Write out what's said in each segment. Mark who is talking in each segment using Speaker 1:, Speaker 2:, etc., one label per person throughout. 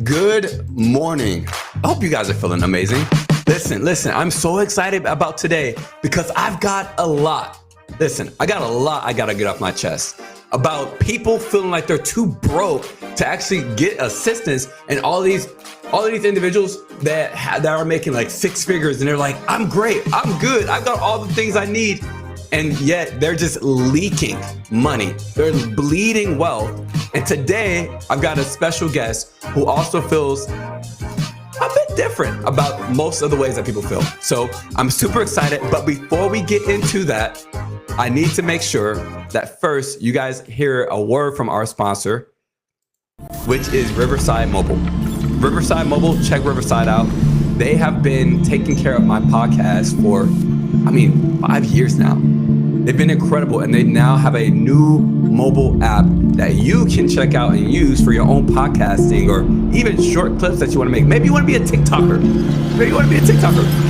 Speaker 1: Good morning. I hope you guys are feeling amazing. Listen, I'm so excited about today because I've got a lot. Listen, I got a lot I gotta get off my chest about people feeling like they're too broke to actually get assistance, and all these individuals that are making like six figures, and they're like, I'm great, I'm good, I've got all the things I need, and yet they're just leaking money. They're bleeding wealth. And today I've got a special guest who also feels a bit different about most of the ways that people feel. So I'm super excited. But before we get into that, I need to make sure that first you guys hear a word from our sponsor, which is Riverside Mobile. Riverside Mobile, check Riverside out. They have been taking care of my podcast for, 5 years now. They've been incredible, and they now have a new mobile app that you can check out and use for your own podcasting, or even short clips that you want to make. Maybe you want to be a TikToker.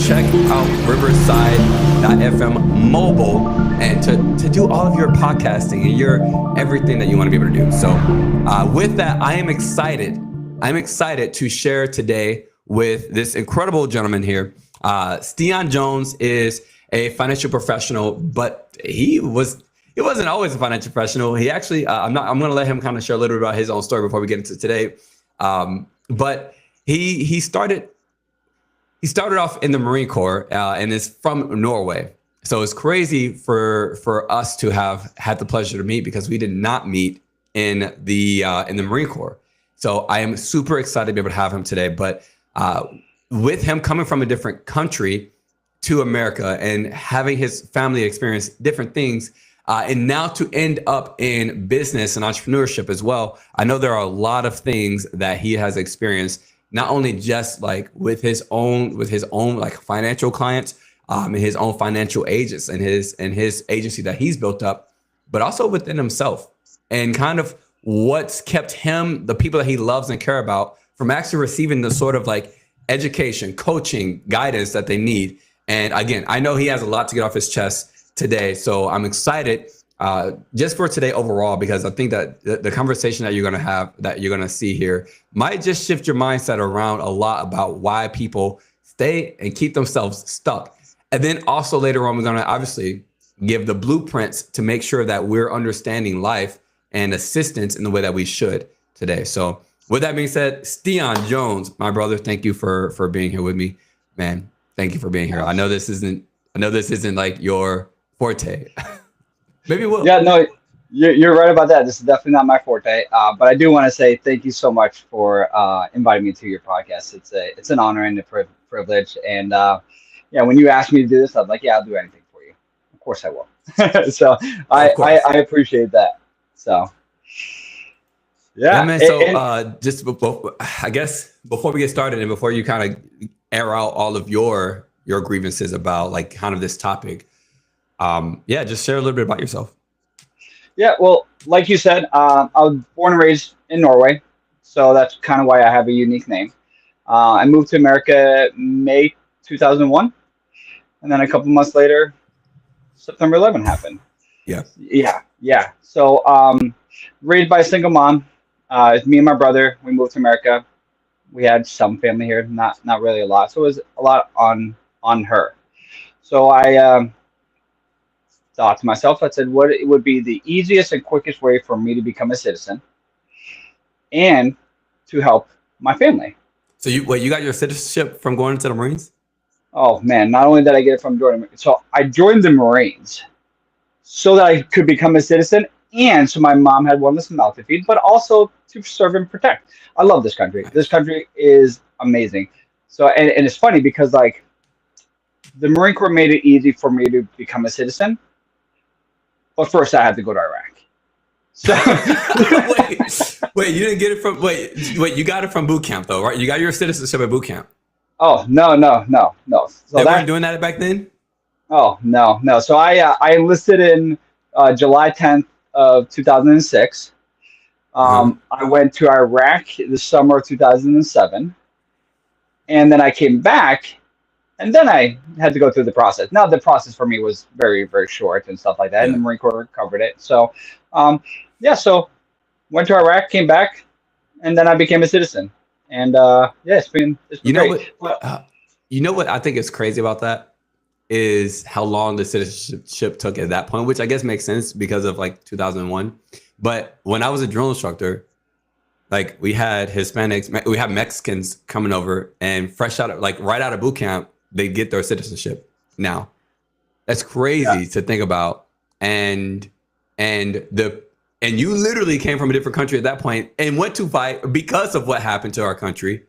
Speaker 1: Check out Riverside.fm mobile and to do all of your podcasting and your everything that you want to be able to do. So with that, I am excited. I'm excited to share today with this incredible gentleman here. Stian Jones is a financial professional, but he wasn't always a financial professional. He actually, I'm going to let him kind of share a little bit about his own story before we get into today. But he started off in the Marine Corps and is from Norway. So it's crazy for us to have had the pleasure to meet, because we did not meet in the Marine Corps. So I am super excited to be able to have him today. But with him coming from a different country to America and having his family experience different things, and now to end up in business and entrepreneurship as well. I know there are a lot of things that he has experienced, not only just like with his own like financial clients, and his own financial agents and his agency that he's built up, but also within himself, and kind of what's kept him, the people that he loves and care about, from actually receiving the sort of like education, coaching, guidance that they need. And again, I know he has a lot to get off his chest today. So I'm excited just for today overall, because I think that the conversation that you're going to have, that you're going to see here, might just shift your mindset around a lot about why people stay and keep themselves stuck. And then also later on, we're going to obviously give the blueprints to make sure that we're understanding life and assistance in the way that we should today. So with that being said, Stian Jones, my brother, thank you for being here with me, man. Thank you for being here. I know this isn't like your forte. Maybe we'll.
Speaker 2: Yeah, no, you're right about that. This is definitely not my forte. But I do want to say thank you so much for inviting me to your podcast. It's an honor and a privilege. And when you asked me to do this, I'm like, yeah, I'll do anything for you. Of course I will. So I appreciate that. So
Speaker 1: yeah, man. So just before, I guess before we get started and before you kind of air out all of your grievances about like kind of this topic, just share a little bit about yourself.
Speaker 2: Yeah, well, like you said, I was born and raised in Norway, so that's kind of why I have a unique name. I moved to America May 2001, and then a couple months later, September 11 happened. Yeah. So raised by a single mom. It's me and my brother. We moved to America. We had some family here, not really a lot. So it was a lot on her. So I thought to myself, I said, what it would be the easiest and quickest way for me to become a citizen and to help my family.
Speaker 1: So you got your citizenship from going into the Marines?
Speaker 2: Oh man, not only did I get it from joining, so I joined the Marines so that I could become a citizen, and so my mom had one less mouth to feed, but also to serve and protect. I love this country. This country is amazing. So, and it's funny because like the Marine Corps made it easy for me to become a citizen, but first I had to go to Iraq. So
Speaker 1: wait, you didn't get it from you got it from boot camp though, right? You got your citizenship at boot camp.
Speaker 2: Oh no. So
Speaker 1: they weren't doing that back then?
Speaker 2: Oh no. So I enlisted in July 10th of 2006. I went to Iraq the summer of 2007, and then I came back, and then I had to go through the process. Now the process for me was very, very short and stuff like that, and the Marine Corps covered it. So, so went to Iraq, came back, and then I became a citizen. And yeah, it's been
Speaker 1: You know
Speaker 2: great.
Speaker 1: what? You know what I think is crazy about that is how long the citizenship took at that point, which I guess makes sense because of like 2001. But when I was a drill instructor, like we had Hispanics, we had Mexicans coming over, and fresh out of like right out of boot camp, they get their citizenship now. That's
Speaker 2: Yeah,
Speaker 1: crazy to think about. And the and you literally came from a different country at that point and went to fight because of what happened to our country.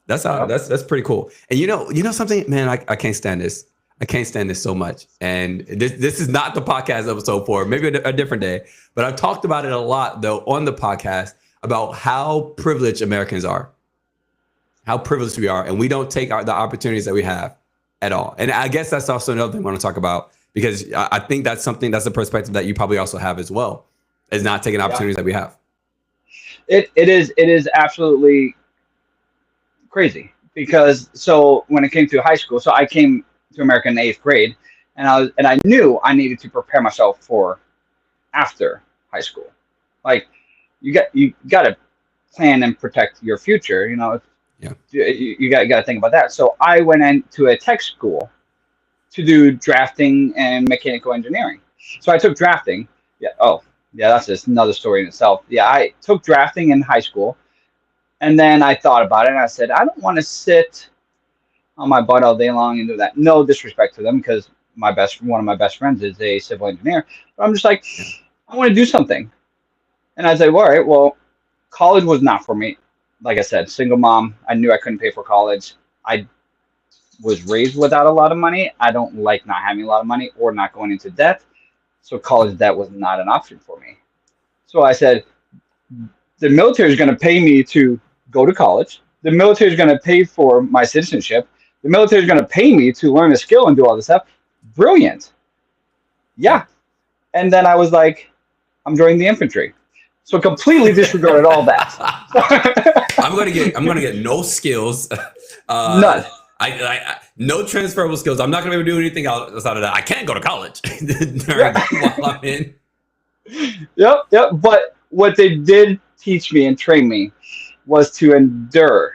Speaker 1: That's how
Speaker 2: yeah,
Speaker 1: that's pretty cool. And you know something, man, I can't stand this. I can't stand this so much. And this is not the podcast episode for maybe a different day, but I've talked about it a lot though on the podcast about how privileged Americans are, how privileged we are, and we don't take the opportunities that we have at all. And I guess that's also another thing I want to talk about because I think that's a perspective that you probably also have as well, is not taking
Speaker 2: yeah.
Speaker 1: opportunities that we have.
Speaker 2: It is absolutely crazy because so when it came to high school, so I came to America in eighth grade, and I knew I needed to prepare myself for after high school. Like you got to plan and protect your future. You know,
Speaker 1: Yeah.
Speaker 2: you got to think about that. So I went into a tech school to do drafting and mechanical engineering. So I took drafting. Yeah. Oh, yeah. That's just another story in itself. Yeah, I took drafting in high school, and then I thought about it, and I said, I don't want to sit on my butt all day long and do that. No disrespect to them, because one of my best friends is a civil engineer. But I'm just like,
Speaker 1: Yeah.
Speaker 2: I want to do something. And I said, well, all right, well, college was not for me. Like I said, single mom. I knew I couldn't pay for college. I was raised without a lot of money. I don't like not having a lot of money or not going into debt. So college debt was not an option for me. So I said, the military is going to pay me to go to college. The military is going to pay for my citizenship. The military is going to pay me to learn a skill and do all this stuff. Brilliant.
Speaker 1: Yeah.
Speaker 2: Yeah. And then I was like, I'm joining the infantry. So completely disregarded all that.
Speaker 1: I'm gonna get no skills.
Speaker 2: None.
Speaker 1: No transferable skills. I'm not gonna be able to do anything outside of that. I can't go to college
Speaker 2: Yeah.
Speaker 1: while I'm in.
Speaker 2: Yep. Yep. But what they did teach me and train me was to endure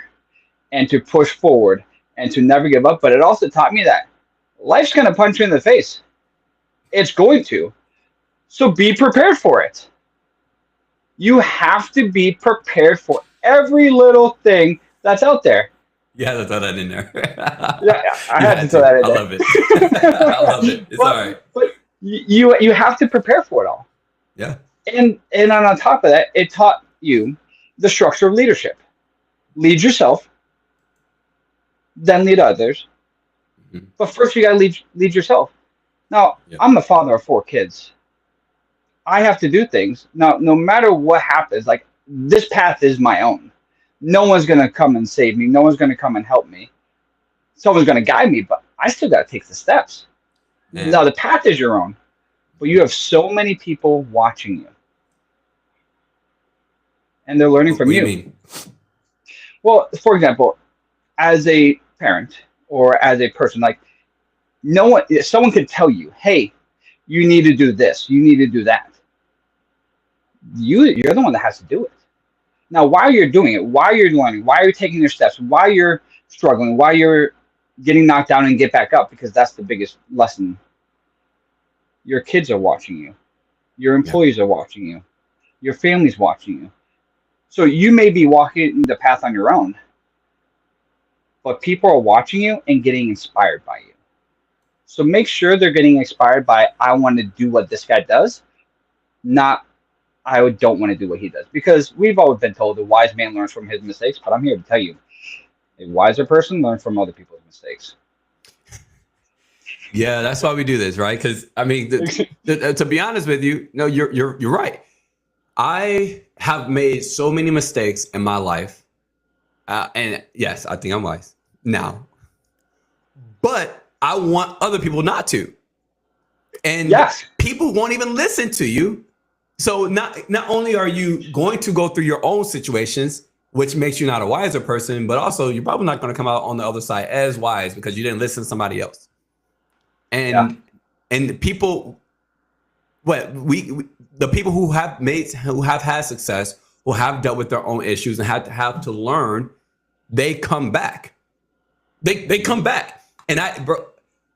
Speaker 2: and to push forward and to never give up. But it also taught me that life's going to punch you in the face. It's going to. So be prepared for it. You have to be prepared for every little thing that's out there.
Speaker 1: You had to throw that in there.
Speaker 2: Yeah, I
Speaker 1: You
Speaker 2: had to throw
Speaker 1: to.
Speaker 2: that in
Speaker 1: I
Speaker 2: there.
Speaker 1: love it. I love it. It's all right.
Speaker 2: But you have to prepare for it all.
Speaker 1: Yeah.
Speaker 2: And on top of that, it taught you the structure of leadership. Lead yourself, then lead others.
Speaker 1: Mhm.
Speaker 2: But first, you got to lead yourself. Now,
Speaker 1: Yeah.
Speaker 2: I'm the father of 4 kids. I have to do things. Now, no matter what happens, like this path is my own. No one's going to come and save me. No one's going to come and help me. Someone's going to guide me, but I still got to take the steps.
Speaker 1: Man.
Speaker 2: Now, the path is your own, but you have so many people watching you. And they're learning
Speaker 1: What
Speaker 2: from
Speaker 1: do you
Speaker 2: you.
Speaker 1: mean?
Speaker 2: Well, for example, as a parent or as a person, like someone could tell you, hey, you need to do this, you need to do that. You're the one that has to do it. Now, while you're doing it, while you're learning, while you're taking your steps, while you're struggling, while you're getting knocked down and get back up, because that's the biggest lesson. Your kids are watching you. Your employees are watching you. Your family's watching you. So you may be walking the path on your own, but people are watching you and getting inspired by you. So make sure they're getting inspired by, I want to do what this guy does, not I don't want to do what he does. Because we've always been told a wise man learns from his mistakes, but I'm here to tell you, a wiser person learns from other people's mistakes.
Speaker 1: Yeah, that's why we do this, right? Because I mean, to be honest with you, no, you're right. I have made so many mistakes in my life, and yes, I think I'm wise now. But I want other people not to, and
Speaker 2: Yes.
Speaker 1: people won't even listen to you. So not only are you going to go through your own situations, which makes you not a wiser person, but also you're probably not going to come out on the other side as wise because you didn't listen to somebody else. And people, the people who have had success, who have dealt with their own issues and have to learn they come back. They come back. And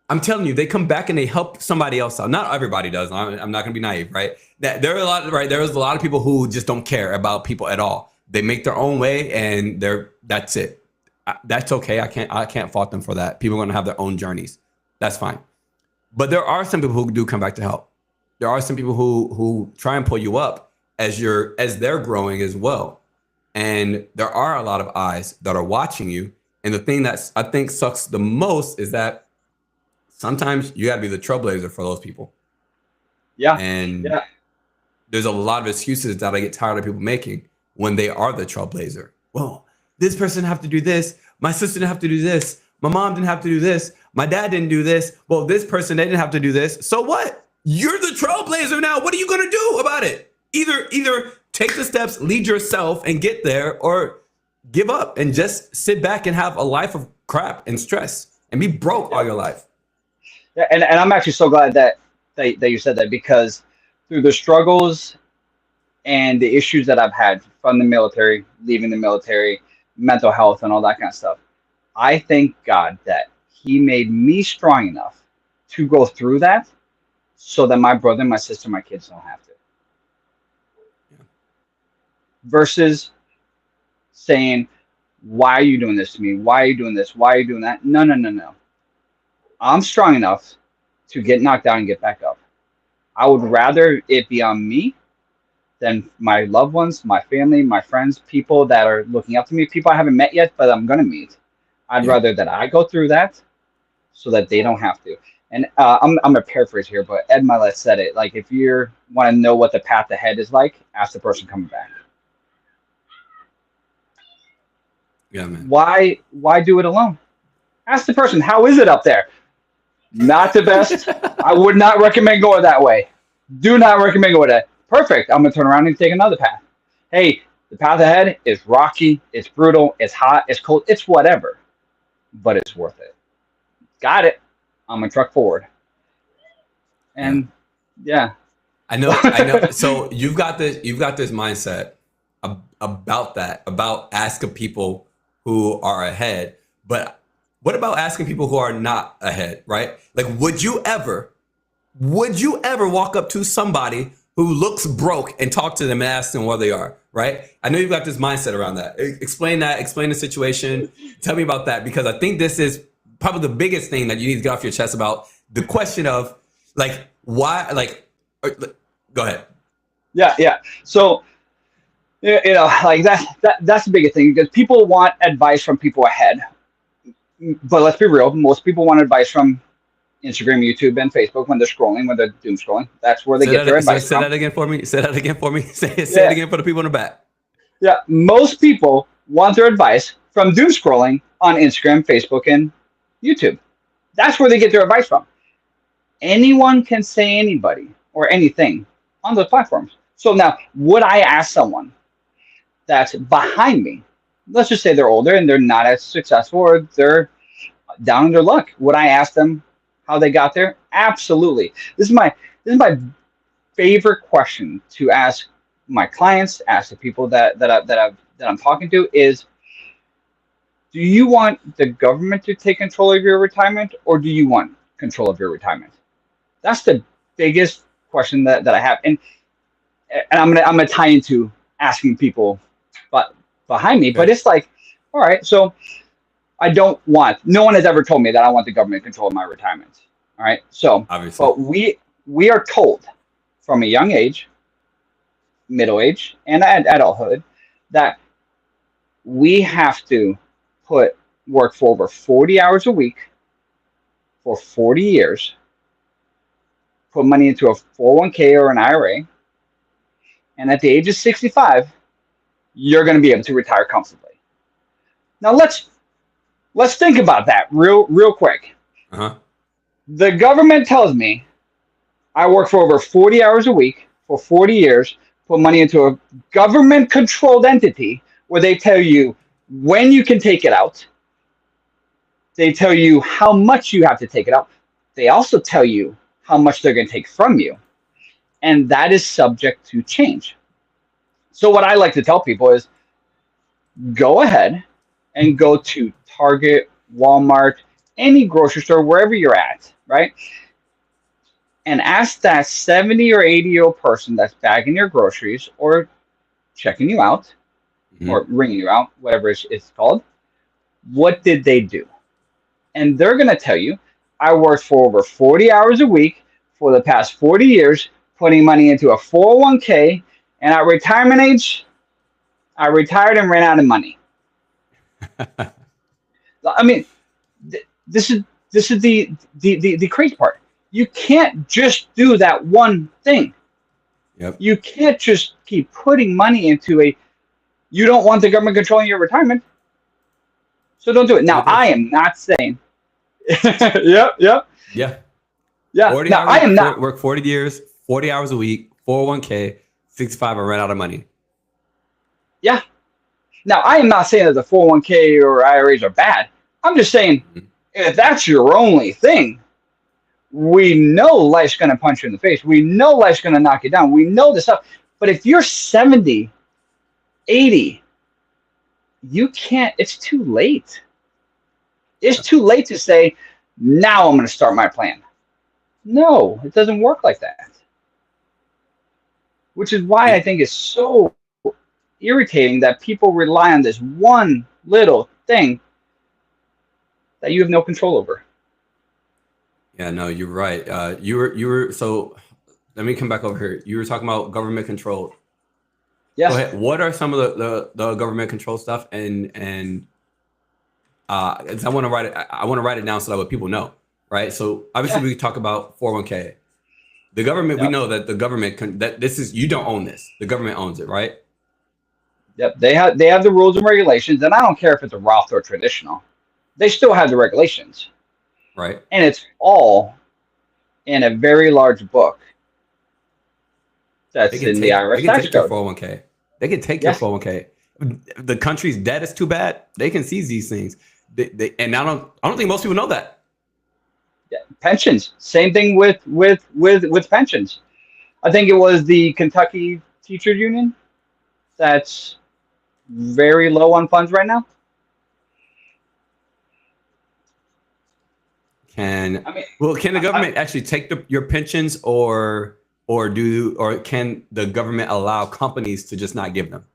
Speaker 1: I'm telling you, they come back and they help somebody else out. Not everybody does. I'm not going to be naive, right? There are a lot, right? There's a lot of people who just don't care about people at all. They make their own way, and that's it. That's okay. I can't fault them for that. People are going to have their own journeys. That's fine. But there are some people who do come back to help. There are some people who try and pull you up as they're growing as well. And there are a lot of eyes that are watching you. And the thing that I think sucks the most is that sometimes you got to be the trailblazer for those people.
Speaker 2: Yeah.
Speaker 1: And there's a lot of excuses that I get tired of people making when they are the trailblazer. Well, this person have to do this. My sister didn't have to do this. My mom didn't have to do this. My dad didn't do this. Well, this person, they didn't have to do this. So what? You're the trailblazer now. What are you going to do about it? Either take the steps, lead yourself and get there, or give up and just sit back and have a life of crap and stress and be broke all your life.
Speaker 2: Yeah, and I'm actually so glad that you said that, because through the struggles and the issues that I've had from the military, leaving the military, mental health and all that kind of stuff, I thank God that he made me strong enough to go through that so that my brother, my sister, my kids don't have to.
Speaker 1: Yeah.
Speaker 2: Versus saying, why are you doing this to me? Why are you doing this? Why are you doing that? No. I'm strong enough to get knocked down and get back up. I would rather it be on me than my loved ones, my family, my friends, people that are looking up to me, people I haven't met yet, but I'm going to meet. I'd rather that I go through that so that they don't have to. And I'm going to paraphrase here, but Ed Milet said it. Like, if you want to know what the path ahead is like, ask the person coming back.
Speaker 1: Yeah, man.
Speaker 2: Why do it alone? Ask the person, how is it up there? Not the best. I would not recommend going that way. Do not recommend going that. Perfect. I'm going to turn around and take another path. Hey, the path ahead is rocky, it's brutal, it's hot, it's cold, it's whatever. But it's worth it. Got it. I'm going to truck forward. And yeah.
Speaker 1: I know. So you've got this mindset about that, about asking people who are ahead. But what about asking people who are not ahead, right? Like, would you ever walk up to somebody who looks broke and talk to them and ask them where they are, right? I know you've got this mindset around that. Explain the situation. Tell me about that, because I think this is probably the biggest thing that you need to get off your chest about the question of, like, why, like, go ahead.
Speaker 2: Yeah. So, like that's the biggest thing, because people want advice from people ahead. But let's be real, most people want advice from Instagram, YouTube, and Facebook when they're scrolling, when they're doom scrolling. That's where they get their advice from.
Speaker 1: Say that again for me. Say that again for me. Say it again for the people in the back.
Speaker 2: Yeah, most people want their advice from doom scrolling on Instagram, Facebook, and YouTube. That's where they get their advice from. Anyone can say anybody or anything on those platforms. So now, would I ask someone that's behind me? Let's just say they're older and they're not as successful, or they're down in their luck. Would I ask them how they got there? Absolutely. This is my favorite question to ask my clients, ask the people that I'm talking to is, do you want the government to take control of your retirement, or do you want control of your retirement? That's the biggest question that I have. And I'm gonna tie into asking people behind me, but it's like, all right, so no one has ever told me that I want the government to control my retirement. All right. So, obviously, but we are told from a young age, middle age, and adulthood that we have to work for over 40 hours a week for 40 years, put money into a 401k or an IRA, and at the age of 65, you're going to be able to retire comfortably. Now let's think about that real quick.
Speaker 1: Uh-huh.
Speaker 2: The government tells me I work for over 40 hours a week for 40 years, put money into a government-controlled entity where they tell you when you can take it out. They tell you how much you have to take it out. They also tell you how much they're going to take from you. And that is subject to change. So what I like to tell people is, go ahead, and go to Target, Walmart, any grocery store, wherever you're at, right? And ask that 70 or 80-year-old person that's bagging your groceries or checking you out or ringing you out, whatever it's called, what did they do? And they're going to tell you, I worked for over 40 hours a week for the past 40 years, putting money into a 401k, and at retirement age, I retired and ran out of money. I mean, this is the crazy part. You can't just do that one thing.
Speaker 1: Yep.
Speaker 2: You can't just keep putting money into you don't want the government controlling your retirement, so don't do it. Now, I am not saying. Yep.
Speaker 1: Yeah.
Speaker 2: 40 now, I am not
Speaker 1: work 40 years, 40 hours a week, 401k, 65, and ran out of money.
Speaker 2: Yeah. Now, I am not saying that the 401k or IRAs are bad. I'm just saying, if that's your only thing, we know life's going to punch you in the face. We know life's going to knock you down. We know this stuff. But if you're 70, 80, you can't, it's too late. It's too late to say, now I'm going to start my plan. No, it doesn't work like that. Which is why I think it's so irritating that people rely on this one little thing that you have no control over.
Speaker 1: Yeah, no, you're right. You were so let me come back over here. You were talking about government control.
Speaker 2: Yes.
Speaker 1: Go ahead. What are some of the government control stuff? And I want to write it down so that way people know, right? So obviously we talk about 401k. The government, we know that the government that this is, you don't own this. The government owns it, right?
Speaker 2: Yep. They have the rules and regulations, and I don't care if it's a Roth or traditional. They still have the regulations.
Speaker 1: Right.
Speaker 2: And it's all in a very large book that's in the IRS tax code.
Speaker 1: They can take your 401k. They can take your 401k. The country's debt is too bad. They can seize these things. And I don't think most people know that.
Speaker 2: Yeah. Pensions, same thing with pensions. I think it was the Kentucky Teachers Union that's very low on funds right now.
Speaker 1: Can the government actually take your pensions, or can the government allow companies to just not give them?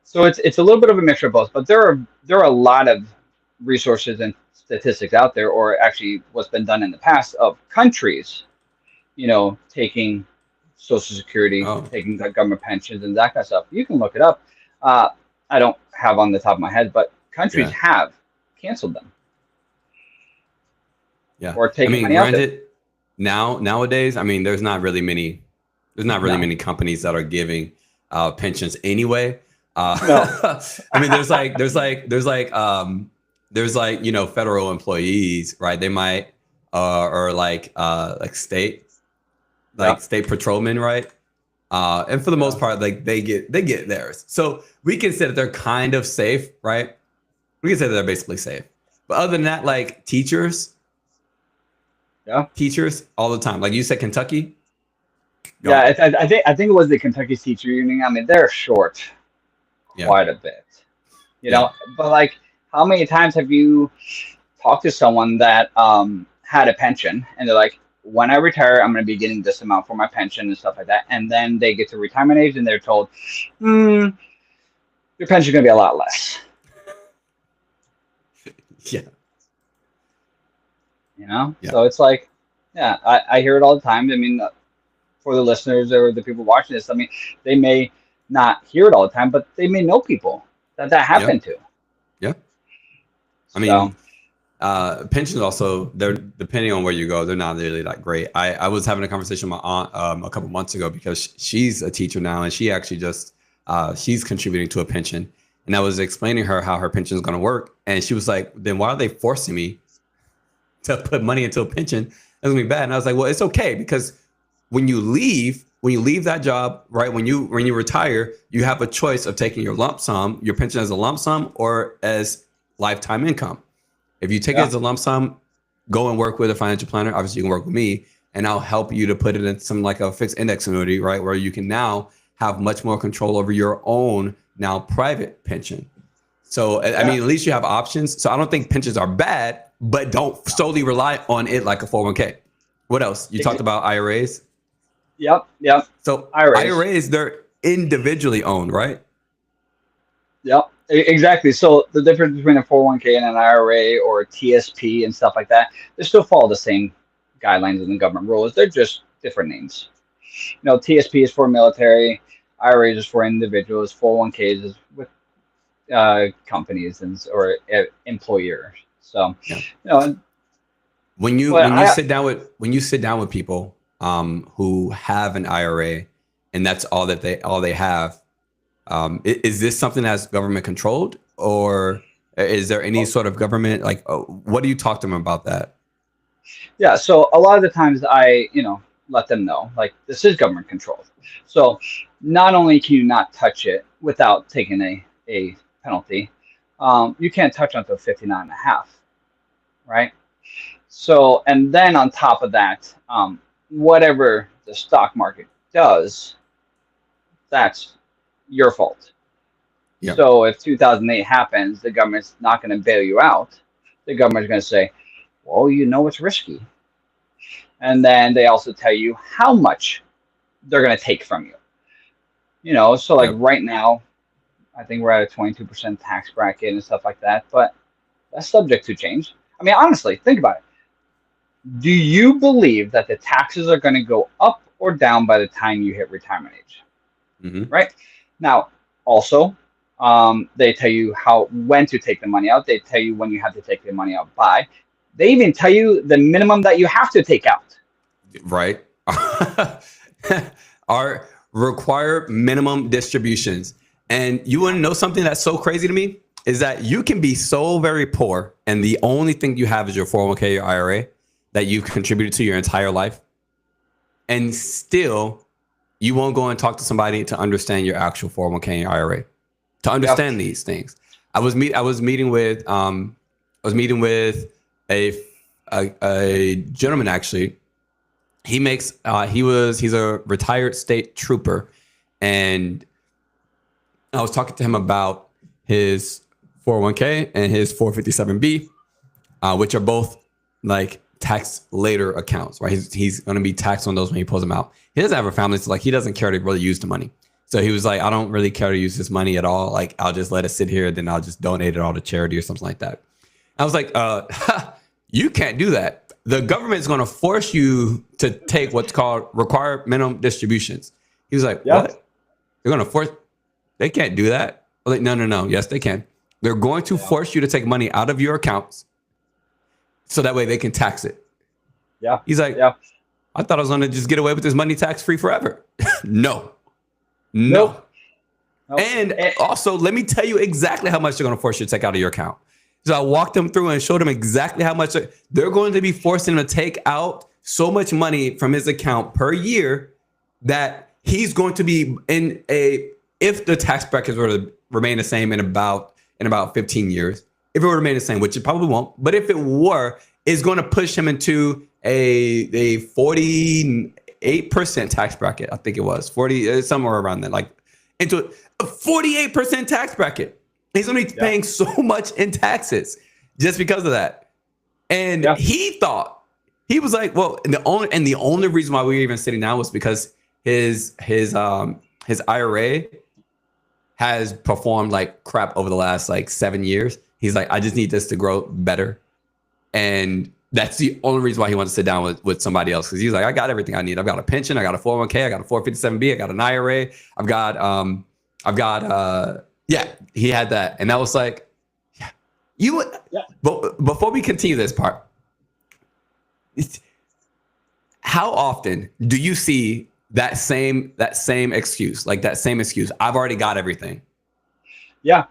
Speaker 2: So it's a little bit of a mixture of both, but there are a lot of resources and statistics out there, or actually what's been done in the past of countries, taking Social Security, taking government pensions and that kind of stuff. You can look it up. I don't have on the top of my head, but countries have canceled them.
Speaker 1: Yeah.
Speaker 2: Or taking money out
Speaker 1: granted, nowadays, there's not really many companies that are giving pensions anyway.
Speaker 2: No.
Speaker 1: There's federal employees, right? They might or state patrolmen, right? And for the most part, they get theirs. So we can say that they're kind of safe, right? We can say that they're basically safe. But other than that, teachers all the time. Like you said, Kentucky.
Speaker 2: I think it was the Kentucky Teacher Union. They're short quite a bit, but how many times have you talked to someone that had a pension and they're like, when I retire, I'm going to be getting this amount for my pension and stuff like that. And then they get to retirement age and they're told, your pension's going to be a lot less.
Speaker 1: Yeah.
Speaker 2: So it's I hear it all the time. For the listeners or the people watching this, they may not hear it all the time, but they may know people that happened to.
Speaker 1: Yeah. Pensions also, they're, depending on where you go, they're not really that great. I was having a conversation with my aunt a couple months ago because she's a teacher now, and she actually just she's contributing to a pension. And I was explaining to her how her pension is going to work, and she was like, "Then why are they forcing me to put money into a pension? That's gonna be bad." And I was like, "Well, it's okay, because when you leave that job, right? When you retire, you have a choice of taking your lump sum, your pension as a lump sum, or as lifetime income. If you take it as a lump sum, go and work with a financial planner. Obviously, you can work with me, and I'll help you to put it in some a fixed index annuity, right? Where you can now have much more control over your own now private pension. So, I mean, at least you have options. So I don't think pensions are bad, but don't solely rely on it like a 401k. What else? You talked about IRAs.
Speaker 2: Yep.
Speaker 1: So
Speaker 2: IRAs.
Speaker 1: IRAs, they're individually owned, right?
Speaker 2: Yep. Exactly. So the difference between a 401k and an IRA or a TSP and stuff like that, they still follow the same guidelines and the government rules. They're just different names. TSP is for military, IRAs is for individuals, 401ks is with companies or employers. So,
Speaker 1: Yeah.
Speaker 2: you know,
Speaker 1: When you sit down with people who have an IRA and that's all they have, is this something that's government controlled, or is there any sort of government what do you talk to them about that?
Speaker 2: Yeah, so a lot of the times I, let them know like this is government controlled. So not only can you not touch it without taking a penalty, you can't touch until 59 and a half, right? So, and then on top of that, whatever the stock market does, that's your fault.
Speaker 1: Yeah.
Speaker 2: So if 2008 happens, the government's not going to bail you out. The government's going to say, well, it's risky. And then they also tell you how much they're going to take from you. So like right now, I think we're at a 22% tax bracket and stuff like that, but that's subject to change. I mean, honestly, think about it. Do you believe that the taxes are going to go up or down by the time you hit retirement age?
Speaker 1: Mm-hmm.
Speaker 2: Right? Now, also, they tell you when to take the money out. They tell you when you have to take the money out by. They even tell you the minimum that you have to take out.
Speaker 1: Right. Our required minimum distributions. And you want to know something that's so crazy to me is that you can be so very poor and the only thing you have is your 401k or IRA that you've contributed to your entire life. And still, you won't go and talk to somebody to understand your actual 401k and your IRA, to understand these things. I was meeting with a gentleman actually. He's a retired state trooper, and I was talking to him about his 401k and his 457b, which are both like tax later accounts, right? He's going to be taxed on those when he pulls them out. He doesn't have a family, so like he doesn't care to really use the money. So he was like, I don't really care to use this money at all. Like I'll just let it sit here, then I'll just donate it all to charity or something like that. I was like, you can't do that. The government is going to force you to take what's called required minimum distributions. He was like, what? They're going to force? They can't do that. I was like, no. Yes, they can. They're going to force you to take money out of your accounts so that way they can tax it.
Speaker 2: Yeah.
Speaker 1: He's like, I thought I was going to just get away with this money tax free forever. No.
Speaker 2: Nope.
Speaker 1: And also, let me tell you exactly how much they're going to force you to take out of your account. So I walked them through and showed them exactly how much they're going to be forcing him to take out so much money from his account per year that he's going to be if the tax brackets were to remain the same in about 15 years, if it were to remain the same, which it probably won't, but if it were, it's going to push him into a 48% tax bracket. I think it was 40, somewhere around there, like into a 48% tax bracket. He's going to be paying so much in taxes just because of that. And he was like, well, and the only reason why we were even sitting down was because his IRA has performed like crap over the last like 7 years. He's like, I just need this to grow better. And that's the only reason why he wanted to sit down with somebody else. Cause he's like, I got everything I need. I've got a pension. I got a 401k. I got a 457b. I got an IRA. He had that. And that was like, but before we continue this part, how often do you see that same excuse, like that same excuse? I've already got everything.
Speaker 2: No,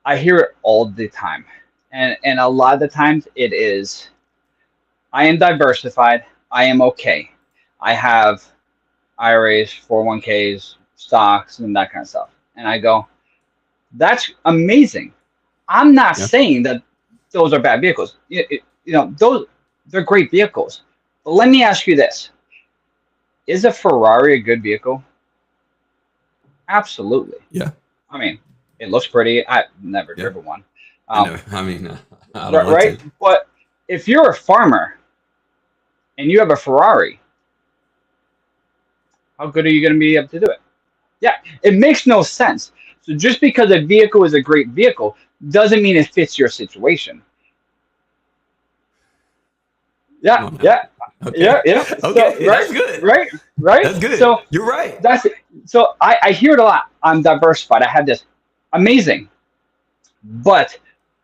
Speaker 2: I hear it all the time. And a lot of the times it is, I am diversified. I am okay. I have IRAs, 401ks, stocks, and that kind of stuff. And I go, that's amazing. I'm not saying that those are bad vehicles. They're great vehicles. But let me ask you this. Is a Ferrari a good vehicle? Absolutely.
Speaker 1: Yeah.
Speaker 2: I mean, it looks pretty. I've never
Speaker 1: Yeah.
Speaker 2: driven one.
Speaker 1: I
Speaker 2: Um,
Speaker 1: know. I mean, I don't
Speaker 2: right,
Speaker 1: want
Speaker 2: right.
Speaker 1: to.
Speaker 2: But if you're a farmer and you have a Ferrari, how good are you going to be able to do it? Yeah, it makes no sense. So just because a vehicle is a great vehicle doesn't mean it fits your situation.
Speaker 1: Come
Speaker 2: Yeah,
Speaker 1: on now.
Speaker 2: yeah,
Speaker 1: Okay.
Speaker 2: yeah, yeah. So
Speaker 1: Okay.
Speaker 2: right,
Speaker 1: That's good.
Speaker 2: right, right.
Speaker 1: That's good.
Speaker 2: So
Speaker 1: You're right.
Speaker 2: that's so I hear it a lot. I'm diversified. I have this amazing, but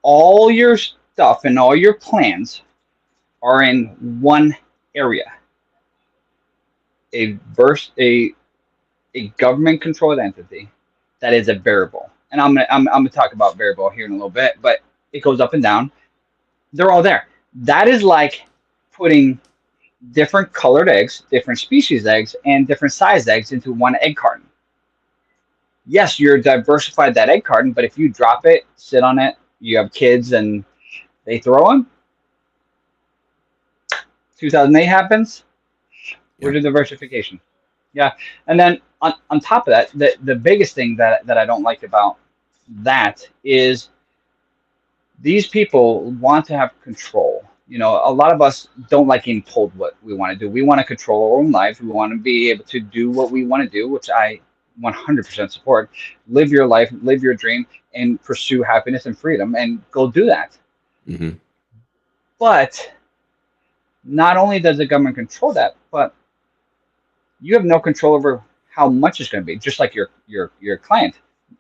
Speaker 2: all your stuff and all your plans are in one area. A government controlled entity that is a variable. And I'm gonna talk about variable here in a little bit, but it goes up and down. They're all there. That is like putting different colored eggs, different species eggs, and different size eggs into one egg carton. Yes, you're diversified that egg carton, but if you drop it, sit on it, you have kids and they throw them, 2008 happens,
Speaker 1: Yeah.
Speaker 2: where's the diversification? Yeah. And then on top of that, the biggest thing that I don't like about that is these people want to have control. You know, a lot of us don't like being told what we want to do. We want to control our own lives. We want to be able to do what we want to do, which I 100% support. Live your life, live your dream, and pursue happiness and freedom, and go do that.
Speaker 1: Mm-hmm.
Speaker 2: But not only does the government control that, but you have no control over how much it's going to be. Just like your client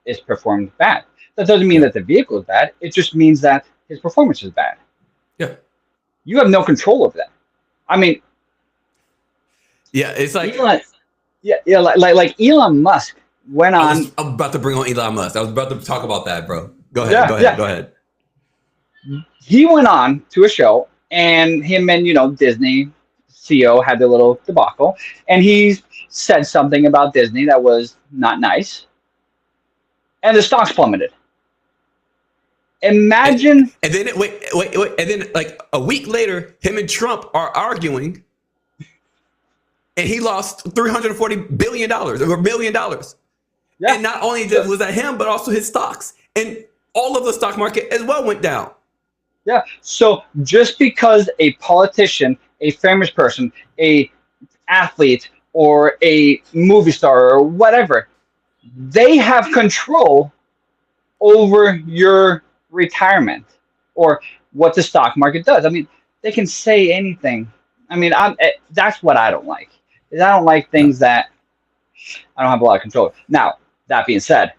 Speaker 2: is performed bad. That doesn't mean
Speaker 1: Yeah.
Speaker 2: that the vehicle is bad. It just means that his performance is bad.
Speaker 1: Yeah.
Speaker 2: You have no control over that. I mean,
Speaker 1: Yeah. It's like,
Speaker 2: Elon, yeah, like Elon Musk went
Speaker 1: I
Speaker 2: on.
Speaker 1: was about to bring on Elon Musk. I was about to talk about that, bro. Go ahead.
Speaker 2: Yeah,
Speaker 1: Go ahead.
Speaker 2: yeah.
Speaker 1: Go ahead.
Speaker 2: He went on to a show, and him and Disney CEO had their little debacle, and he said something about Disney that was not nice, and the stocks plummeted. Imagine.
Speaker 1: And then wait. And then like a week later, him and Trump are arguing, and he lost $340 billion or $1 million.
Speaker 2: Yeah.
Speaker 1: And not only was that him, but also his stocks, and all of the stock market as well went down.
Speaker 2: Yeah. So just because a politician, a famous person, a athlete, or a movie star or whatever, they have control over your retirement or what the stock market does. I mean, they can say anything. I mean, that's what I don't like. Is I don't like things that I don't have a lot of control over. Now, that being said,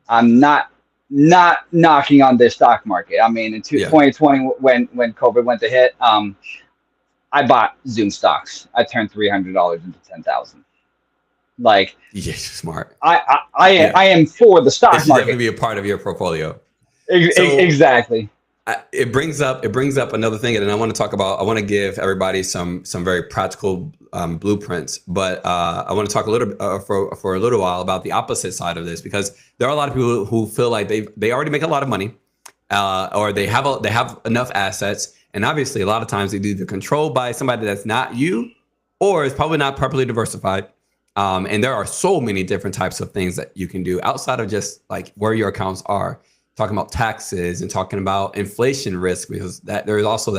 Speaker 2: I'm not knocking on the stock market. I mean, in 2020, when COVID went to hit, I bought Zoom stocks. I turned $300 into 10,000. Like,
Speaker 1: Yeah, smart.
Speaker 2: I am for the stock
Speaker 1: It should
Speaker 2: market.
Speaker 1: definitely be a part of your portfolio.
Speaker 2: Exactly.
Speaker 1: It brings up another thing, and I want to talk about. I want to give everybody some very practical blueprints, but I want to talk a little for a little while about the opposite side of this, because there are a lot of people who feel like they already make a lot of money, or they have enough assets, and obviously a lot of times they're either controlled by somebody that's not you, or is probably not properly diversified. And there are so many different types of things that you can do outside of just like where your accounts are. Talking about taxes and talking about inflation risk, because that there is also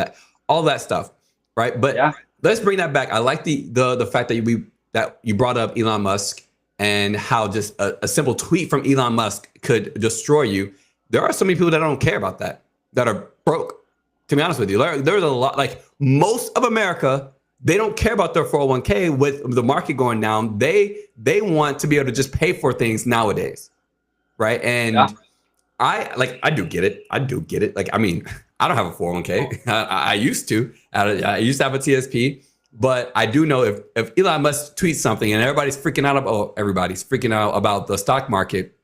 Speaker 1: all that stuff, right? But let's bring that back. I like the fact that you brought up Elon Musk and how just a simple tweet from Elon Musk could destroy you. There are so many people that don't care about that are broke. To be honest with you, there's a lot. Like most of America, they don't care about their 401k with the market going down. They want to be able to just pay for things nowadays, right? And I do get it. Like, I mean, I don't have a 401k. I used to. I used to have a TSP, but I do know if Elon Musk tweets something and everybody's freaking out about the stock market,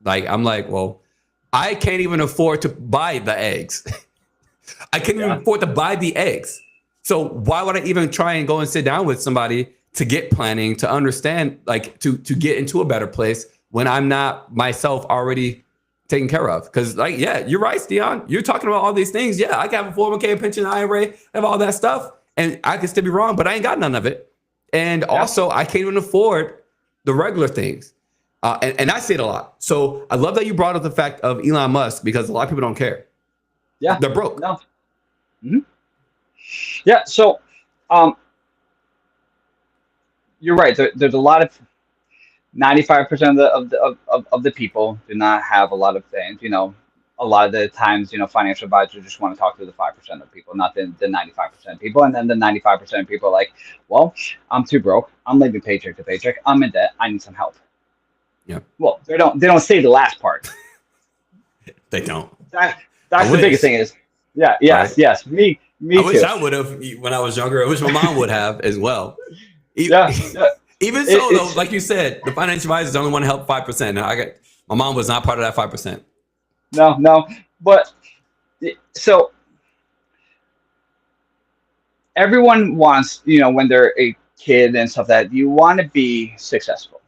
Speaker 1: like I'm like, well, I can't even afford to buy the eggs. I can't even afford to buy the eggs. So why would I even try and go and sit down with somebody to get planning, to understand, like to get into a better place when I'm not myself already taken care of? Because like, yeah, you're right, Stian. You're talking about all these things. Yeah, I can have a 401k, a pension, IRA, have all that stuff. And I can still be wrong, but I ain't got none of it. And also I can't even afford the regular things. And I say it a lot. So I love that you brought up the fact of Elon Musk, because a lot of people don't care.
Speaker 2: Yeah.
Speaker 1: They're broke.
Speaker 2: No. Mm-hmm. Yeah. So, you're right. There's a lot of 95% of the people do not have a lot of things. A lot of the times, financial advisors just want to talk to the 5% of people, not the 95% of people. And then the 95% of people are like, well, I'm too broke. I'm living paycheck to paycheck. I'm in debt. I need some help.
Speaker 1: Yeah.
Speaker 2: Well, they don't say the last part.
Speaker 1: They don't.
Speaker 2: That's the biggest thing is, yeah, yes,
Speaker 1: Right?
Speaker 2: yes. Me
Speaker 1: I
Speaker 2: too.
Speaker 1: wish I would have when I was younger. I wish my mom would have as well.
Speaker 2: Yeah.
Speaker 1: Even so, though, like you said, the financial advisors only want to help 5%. Now, my mom was not part of that 5%.
Speaker 2: No. But so everyone wants, when they're a kid and stuff, that you want to be successful.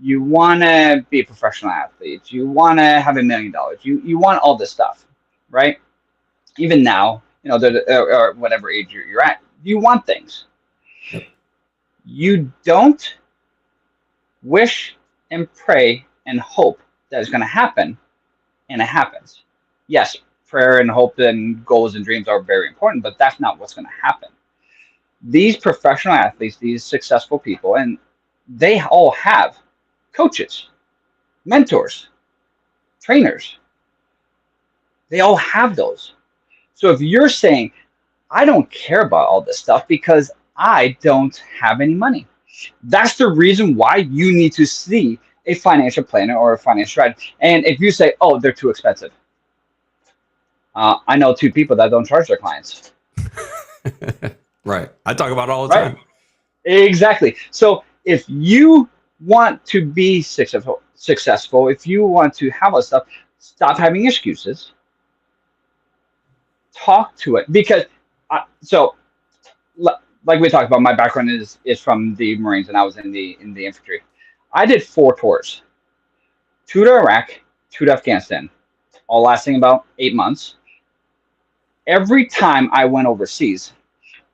Speaker 2: You want to be a professional athlete. You want to have $1 million. You want all this stuff, right? Even now, or whatever age you're at, you want things.
Speaker 1: Yep.
Speaker 2: You don't wish and pray and hope that it's going to happen, and it happens. Yes, prayer and hope and goals and dreams are very important, but that's not what's going to happen. These professional athletes, these successful people, and they all have coaches, mentors, trainers. They all have those. So if you're saying, I don't care about all this stuff because I don't have any money, that's the reason why you need to see a financial planner or a financial strategist. And if you say, oh, they're too expensive, I know 2 people that don't charge their clients.
Speaker 1: Right. I talk about it all the time.
Speaker 2: Exactly. So if you want to be successful, if you want to have all stuff, stop having excuses. Talk to it, because like we talked about, my background is from the Marines, and I was in the infantry. I did 4 tours, 2 to Iraq, 2 to Afghanistan, all lasting about 8 months. Every time I went overseas,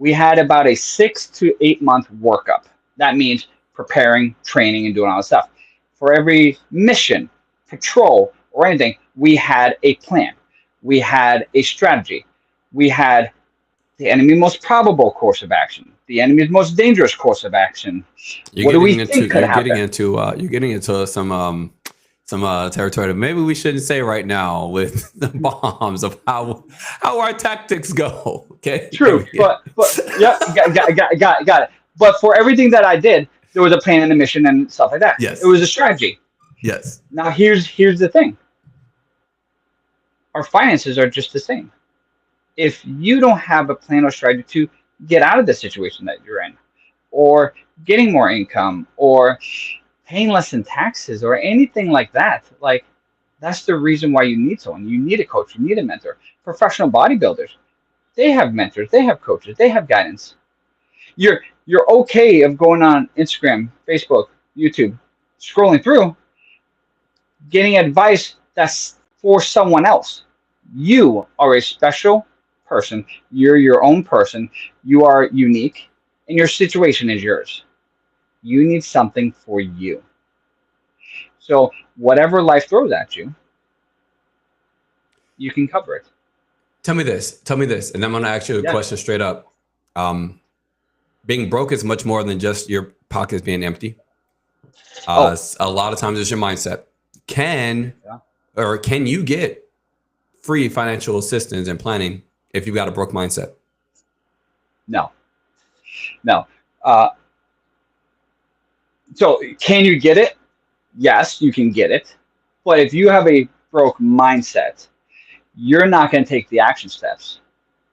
Speaker 2: we had about a 6 to 8 month workup. That means preparing, training, and doing all that stuff. For every mission, patrol, or anything, we had a plan. We had a strategy. We had the enemy's most probable course of action, the enemy's most dangerous course of action. What do we think could happen?
Speaker 1: You're getting into some territory that maybe we shouldn't say right now with the bombs of how our tactics go. Okay.
Speaker 2: True, but yeah, got it. But for everything that I did, there was a plan and a mission and stuff like that.
Speaker 1: Yes.
Speaker 2: It was a strategy.
Speaker 1: Yes.
Speaker 2: Now here's the thing. Our finances are just the same. If you don't have a plan or strategy to get out of the situation that you're in, or getting more income, or paying less in taxes, or anything like that, like, that's the reason why you need someone. You need a coach. You need a mentor. Professional bodybuilders, they have mentors. They have coaches. They have guidance. You're okay of going on Instagram, Facebook, YouTube, scrolling through, getting advice that's for someone else. You are a special person. You're your own person. You are unique, and your situation is yours. You need something for you. So whatever life throws at you, you can cover it.
Speaker 1: Tell me this, and I'm going to ask you a question straight up. Being broke is much more than just your pockets being empty. A lot of times it's your mindset. Can you get free financial assistance and planning if you've got a broke mindset?
Speaker 2: No. So can you get it? Yes, you can get it. But if you have a broke mindset, you're not going to take the action steps.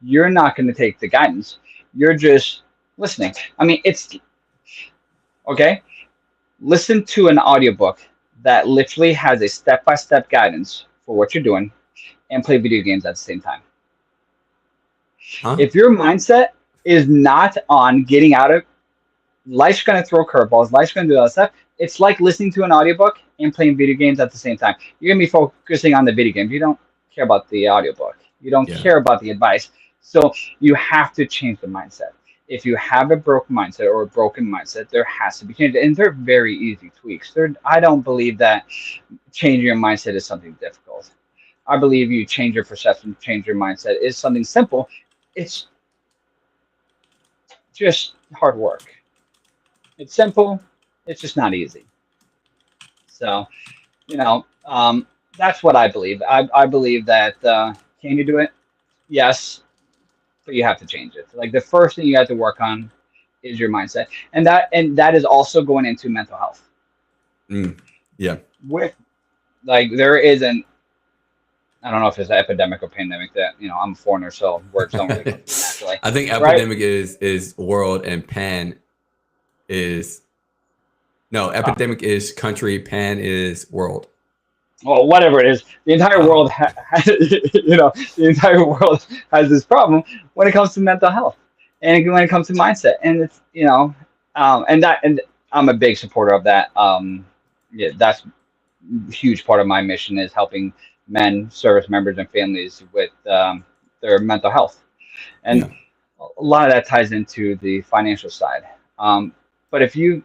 Speaker 2: You're not going to take the guidance. You're just listening. I mean, it's okay. Listen to an audiobook that literally has a step-by-step guidance for what you're doing, and play video games at the same time. If your mindset is not on getting out of, life's going to throw curveballs, life's going to do all that stuff. It's like listening to an audiobook and playing video games at the same time. You're going to be focusing on the video game. You don't care about the audiobook. You don't care about the advice. So you have to change the mindset. if you have a broken mindset or a broken mindset, there has to be change. And they're very easy tweaks. I don't believe that changing your mindset is something difficult. I believe you change your perception, change your mindset is something simple. It's just hard work. It's simple. It's just not easy. So, you know, that's what I believe. I believe that can you do it? Yes, but you have to change it. Like the first thing you have to work on is your mindset, and that is also going into mental health.
Speaker 1: Yeah.
Speaker 2: With like there is an I don't know if it's an epidemic or pandemic that I'm a foreigner, so words don't really come to me naturally,
Speaker 1: I think
Speaker 2: right?
Speaker 1: epidemic is world and pan is no, epidemic is country, pan is world.
Speaker 2: Well, whatever it is, the entire world, the entire world has this problem when it comes to mental health and when it comes to mindset, and it's and I'm a big supporter of that. Yeah, that's a huge part of my mission is helping men, service members, and families with their mental health, and
Speaker 1: Yeah.
Speaker 2: a lot of that ties into the financial side. But if you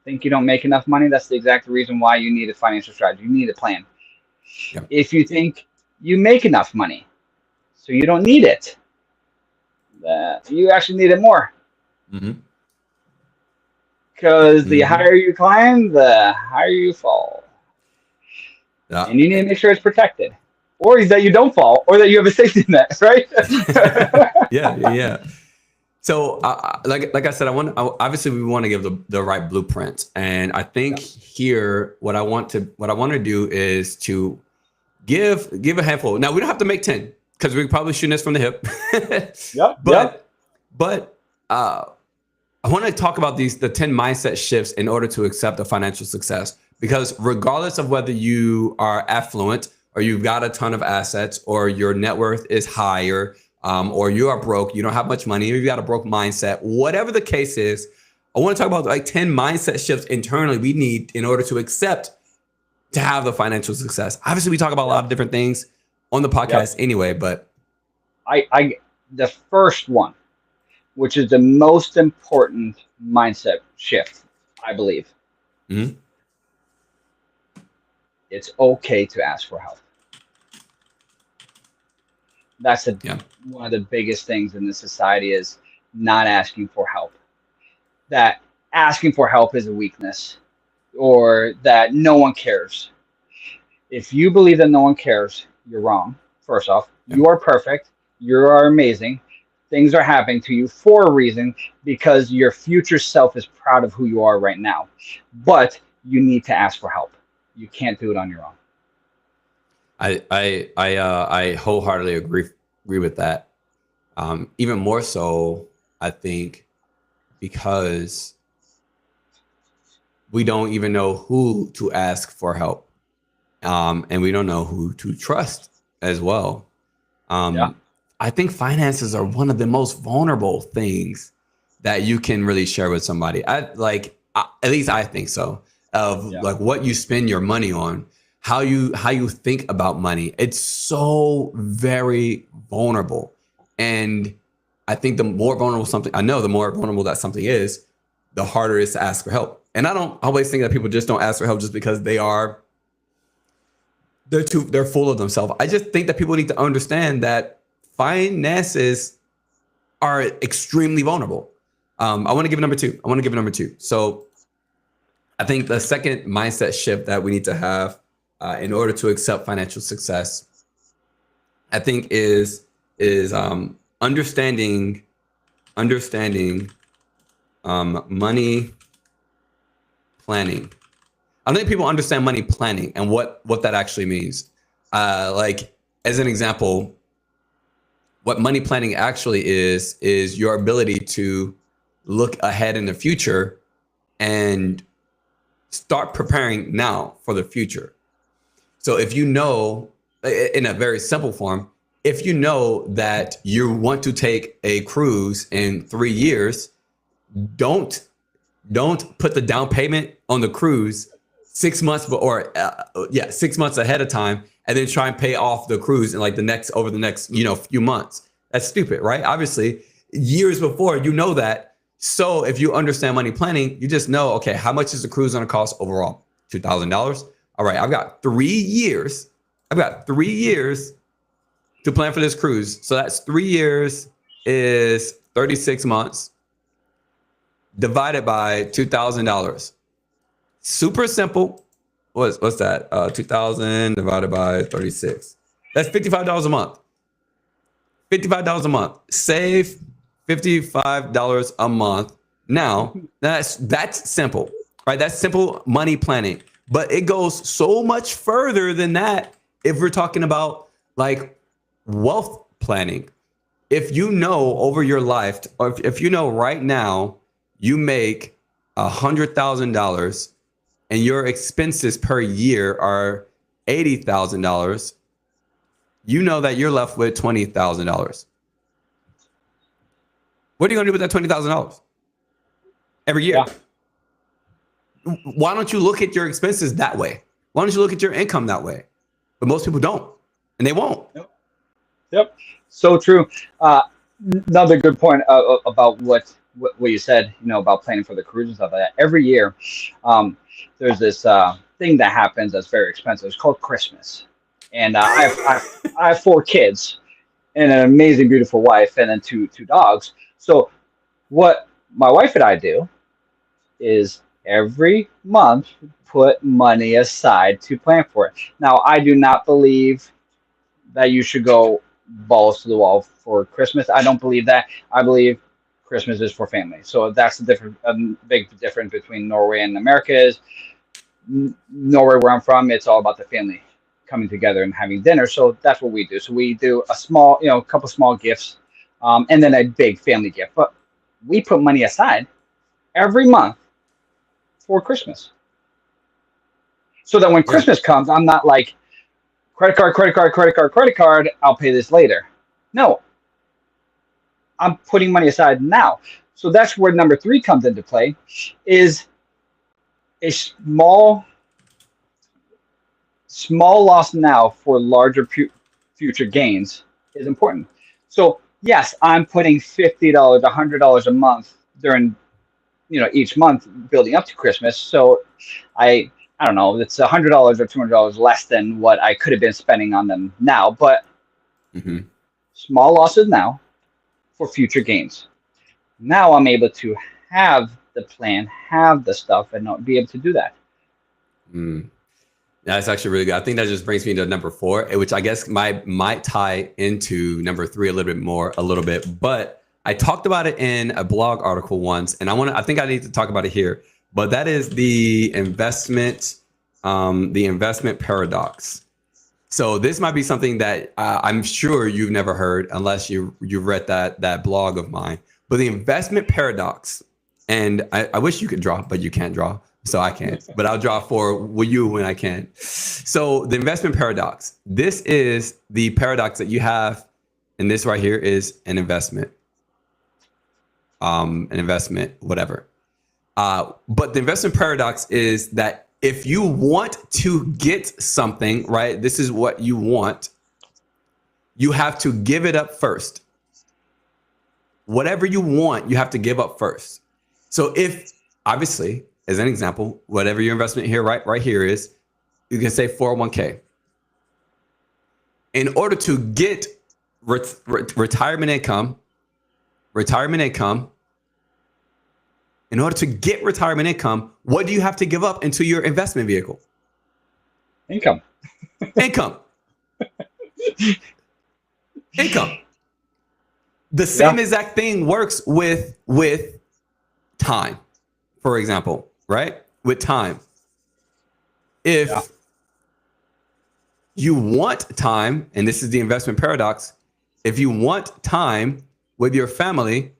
Speaker 2: think you don't make enough money, that's the exact reason why you need a financial strategy. You need a plan.
Speaker 1: Yeah.
Speaker 2: If you think you make enough money, so you don't need it, you actually need it more.
Speaker 1: Mm-hmm.
Speaker 2: Because the
Speaker 1: Mm-hmm.
Speaker 2: higher you climb, the higher you fall.
Speaker 1: Yeah.
Speaker 2: And you need to make sure it's protected. Or that you don't fall, or that you have a safety net, right?
Speaker 1: Yeah. So, like I said, obviously we want to give the right blueprint, and I think here what I want to do is to give a handful. Now we don't have to make 10 because we're probably shooting this from the hip. But I want to talk about the 10 mindset shifts in order to accept a financial success. Because regardless of whether you are affluent or you've got a ton of assets or your net worth is higher, or you are broke, you don't have much money, or you've got a broke mindset, whatever the case is, I want to talk about like 10 mindset shifts internally we need in order to accept to have the financial success. Obviously, we talk about a lot of different things on the podcast anyway, but
Speaker 2: the first one, which is the most important mindset shift, I believe.
Speaker 1: Mm-hmm.
Speaker 2: It's okay to ask for help. That's one of the biggest things in this society is not asking for help. That asking for help is a weakness or that no one cares. If you believe that no one cares, you're wrong. First off, you are perfect. You are amazing. Things are happening to you for a reason because your future self is proud of who you are right now. But you need to ask for help. You can't do it on your own.
Speaker 1: I wholeheartedly agree with that. Even more so, I think, because we don't even know who to ask for help, and we don't know who to trust as well. I think finances are one of the most vulnerable things that you can really share with somebody. At least I think so. Like what you spend your money on, how you think about money. It's so very vulnerable. And I think the more vulnerable that something is, the harder it is to ask for help. And I don't always think that people just don't ask for help just because they're full of themselves. I just think that people need to understand that finances are extremely vulnerable. I want to give number two. So I think the second mindset shift that we need to have in order to accept financial success, I think is understanding money planning. I don't think people understand money planning and what that actually means. Like as an example, what money planning actually is your ability to look ahead in the future and start preparing now for the future. So if you know, in a very simple form, if you know that you want to take a cruise in 3 years, don't put the down payment on the cruise 6 months 6 months ahead of time and then try and pay off the cruise in over the next few months. That's stupid, right? Obviously, years before, you know that. So if you understand money planning, you just know, okay, how much is the cruise going to cost overall? $2,000. All right, I've got 3 years. I've got 3 years to plan for this cruise. So that's 3 years is 36 months divided by $2,000. Super simple. What's that? 2,000 divided by 36. That's $55 a month. $55 a month. Save $55 a month. Now, that's simple, right? That's simple money planning. But it goes so much further than that if we're talking about like wealth planning. If you know over your life, or if you know right now you make $100,000 and your expenses per year are $80,000, you know that you're left with $20,000. What are you going to do with that $20,000 every year? Yeah. Why don't you look at your expenses that way? Why don't you look at your income that way? But most people don't, and they won't.
Speaker 2: Yep. So true. Another good point about what you said, about planning for the cruise and stuff like that. Every year, there's this thing that happens that's very expensive. It's called Christmas. And I have 4 kids and an amazing, beautiful wife, and then two dogs. So what my wife and I do is every month put money aside to plan for it. Now, I do not believe that you should go balls to the wall for Christmas. I don't believe that. I believe Christmas is for family. So that's the big difference between Norway and America is Norway, where I'm from, it's all about the family coming together and having dinner. So that's what we do. So we do a small, a couple small gifts, and then a big family gift. But we put money aside every month for Christmas. So that when Christmas comes, I'm not like, credit card, I'll pay this later. No, I'm putting money aside now. So that's where number 3 comes into play, is a small loss now for larger future gains is important. So yes, I'm putting $50, $100 a month during, each month building up to Christmas. So I don't know, it's $100 or $200 less than what I could have been spending on them now, but small losses now for future gains. Now I'm able to have the plan, have the stuff, and not be able to do that.
Speaker 1: That's actually really good. I think that just brings me to number 4, which I guess might tie into number 3 a little bit. But I talked about it in a blog article once, and I think I need to talk about it here. But that is the investment paradox. So this might be something that I'm sure you've never heard unless you've read that blog of mine. But the investment paradox, and I wish you could draw, but you can't draw. So I can't, but I'll draw for you when I can. So the investment paradox, this is the paradox that you have. And this right here is an investment, whatever. But the investment paradox is that if you want to get something, right, this is what you want, you have to give it up first. Whatever you want, you have to give up first. So if, obviously, as an example, whatever your investment here, right here is, you can say 401k. In order to get retirement income, in order to get retirement income, what do you have to give up into your investment vehicle?
Speaker 2: Income.
Speaker 1: The same exact thing works with time, for example, right? With time. If you want time, and this is the investment paradox, if you want time with your family,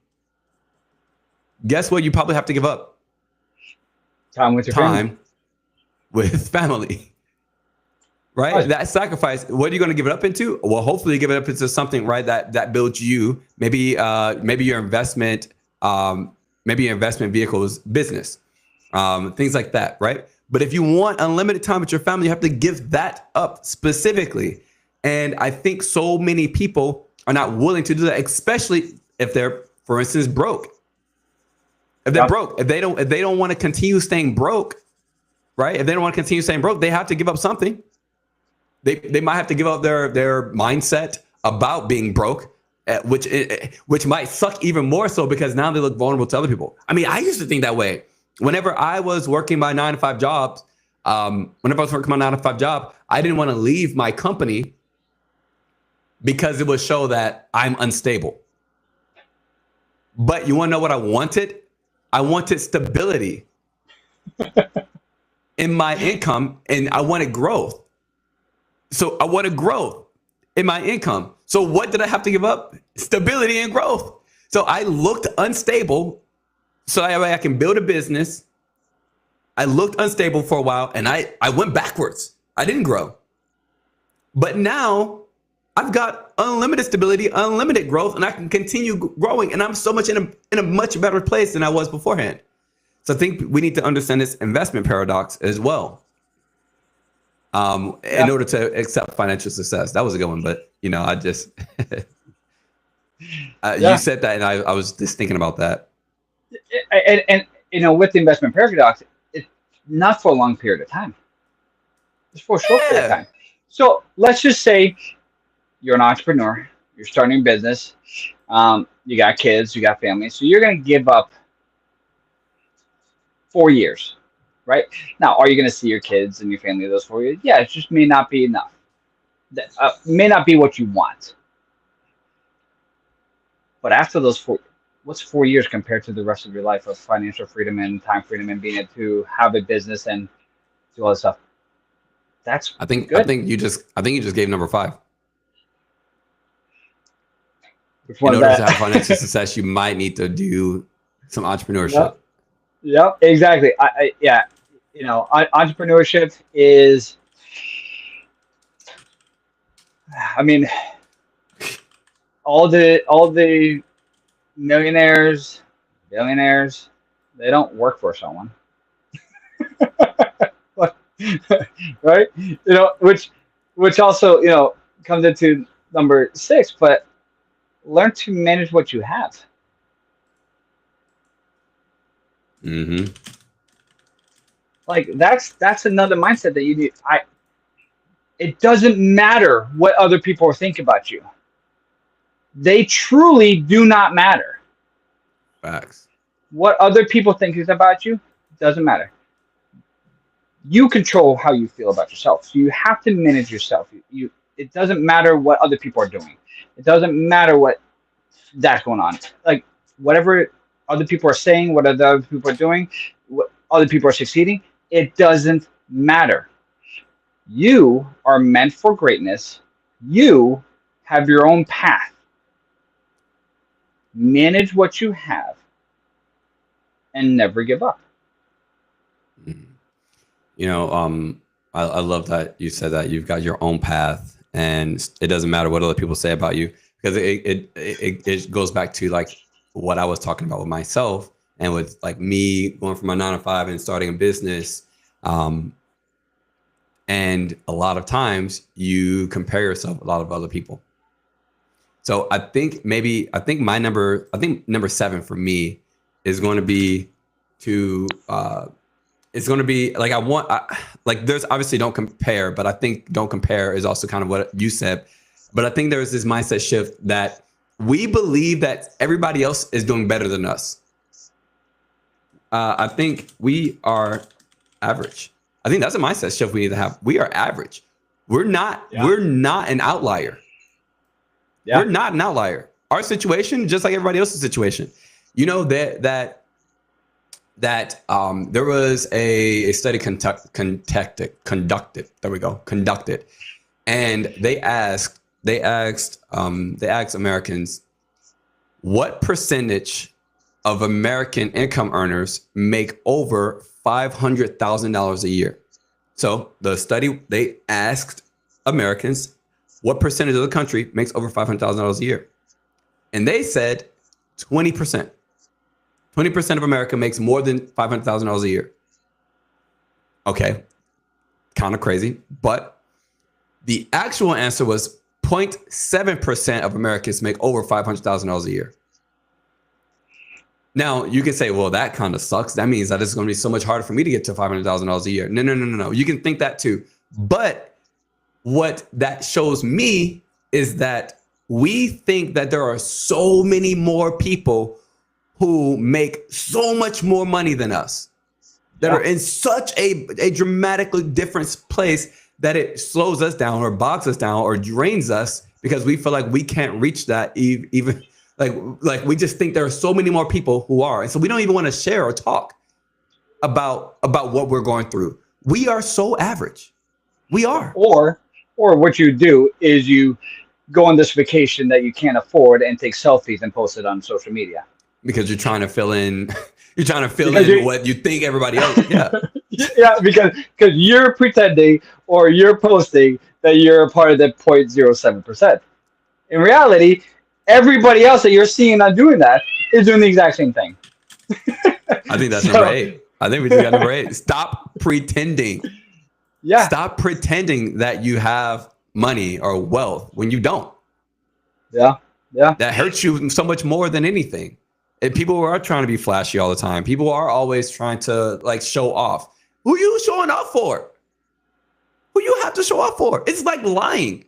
Speaker 1: guess what you probably have to give up?
Speaker 2: Time with your family.
Speaker 1: With family. Right? Right? That sacrifice, what are you going to give it up into? Well, hopefully give it up into something, right, that builds you, maybe your investment vehicle's business, things like that, right? But if you want unlimited time with your family, you have to give that up specifically. And I think so many people are not willing to do that, especially if they're for instance, broke. If they're broke, if they don't want to continue staying broke, right? If they don't want to continue staying broke, they have to give up something. They might have to give up their mindset about being broke, which might suck even more so because now they look vulnerable to other people. I mean, I used to think that way. Whenever I was working my 9-to-5 jobs, I didn't want to leave my company because it would show that I'm unstable. But you want to know what I wanted? I wanted stability in my income, and I wanted growth. So I wanted growth in my income. So what did I have to give up? Stability and growth. So I looked unstable so that way I can build a business. I looked unstable for a while and I went backwards. I didn't grow. But now I've got unlimited stability, unlimited growth, and I can continue growing. And I'm so much in a much better place than I was beforehand. So I think we need to understand this investment paradox as well. In order to accept financial success. That was a good one, but I just you said that, and I was just thinking about that.
Speaker 2: And with the investment paradox, it's not for a long period of time. It's for a short period of time. So let's just say you're an entrepreneur, you're starting a business, you got kids, you got family, so you're going to give up 4 years. Right now, are you going to see your kids and your family those 4 years? Yeah, it just may not be enough. May not be what you want. But after those what's 4 years compared to the rest of your life of financial freedom and time freedom and being able to have a business and do all this stuff? That's good.
Speaker 1: I think you just gave number 5.
Speaker 2: In
Speaker 1: order to have financial success, you might need to do some entrepreneurship.
Speaker 2: Yeah, exactly. Entrepreneurship is, I mean, all the millionaires, billionaires, they don't work for someone. Right? Which also, comes into number 6, but learn to manage what you have.
Speaker 1: Mm-hmm.
Speaker 2: Like that's another mindset that you need. It doesn't matter what other people think about you. They truly do not matter.
Speaker 1: Facts.
Speaker 2: What other people think is about you doesn't matter. You control how you feel about yourself. So you have to manage yourself. It doesn't matter what other people are doing. It doesn't matter what that's going on. Like whatever other people are saying, what other people are doing, what other people are succeeding, it doesn't matter. You are meant for greatness. You have your own path. Manage what you have and never give up.
Speaker 1: I love that you said that you've got your own path and it doesn't matter what other people say about you, because it goes back to like what I was talking about with myself and with like me going from my 9-to-5 and starting a business. And a lot of times you compare yourself with a lot of other people. So I think number 7 for me is going to be it's going to be like, there's obviously don't compare, but I think don't compare is also kind of what you said. But I think there's this mindset shift that we believe that everybody else is doing better than us. I think we are average. I think that's a mindset shift we need to have. We are average. We're not an outlier. Yeah. We're not an outlier. Our situation, just like everybody else's situation, that there was a study conducted. There we go. Conducted. And they asked Americans, what percentage of American income earners make over $500,000 a year? So the study, they asked Americans, what percentage of the country makes over $500,000 a year? And they said 20%. 20% of America makes more than $500,000 a year. Okay, kind of crazy, but the actual answer was 0.7% of Americans make over $500,000 a year. Now you can say, well, that kind of sucks. That means that it's going to be so much harder for me to get to $500,000 a year. No. You can think that too. But what that shows me is that we think that there are so many more people who make so much more money than us that are in such a dramatically different place that it slows us down or bogs us down or drains us because we feel like we can't reach that even like we just think there are so many more people who are. And so we don't even want to share or talk about what we're going through. We are so average. We are.
Speaker 2: Or what you do is you go on this vacation that you can't afford and take selfies and post it on social media.
Speaker 1: Because you're trying to fill in what you think everybody else. Yeah.
Speaker 2: Yeah, because you're pretending or you're posting that you're a part of the 0.07%. In reality, everybody else that you're seeing on doing that is doing the exact same thing.
Speaker 1: I think that's number 8. I think we just got number 8. Stop pretending.
Speaker 2: Yeah.
Speaker 1: Stop pretending that you have money or wealth when you don't.
Speaker 2: Yeah.
Speaker 1: That hurts you so much more than anything. And people are trying to be flashy all the time. People are always trying to like show off. Who you showing off for? Who you have to show off for? It's like lying.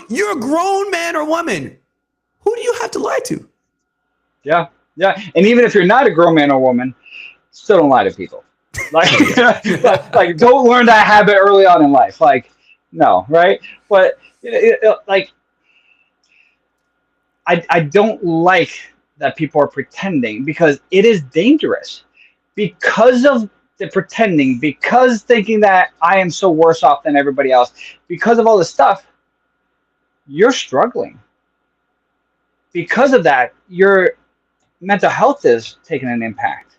Speaker 1: You're a grown man or woman. Who do you have to lie to?
Speaker 2: Yeah. And even if you're not a grown man or woman, still don't lie to people. Like, like don't learn that habit early on in life. Like, no, right? But like, I don't like that people are pretending because it is dangerous because of the pretending, because thinking that I am so worse off than everybody else, because of all this stuff, you're struggling. Because of that, your mental health is taking an impact.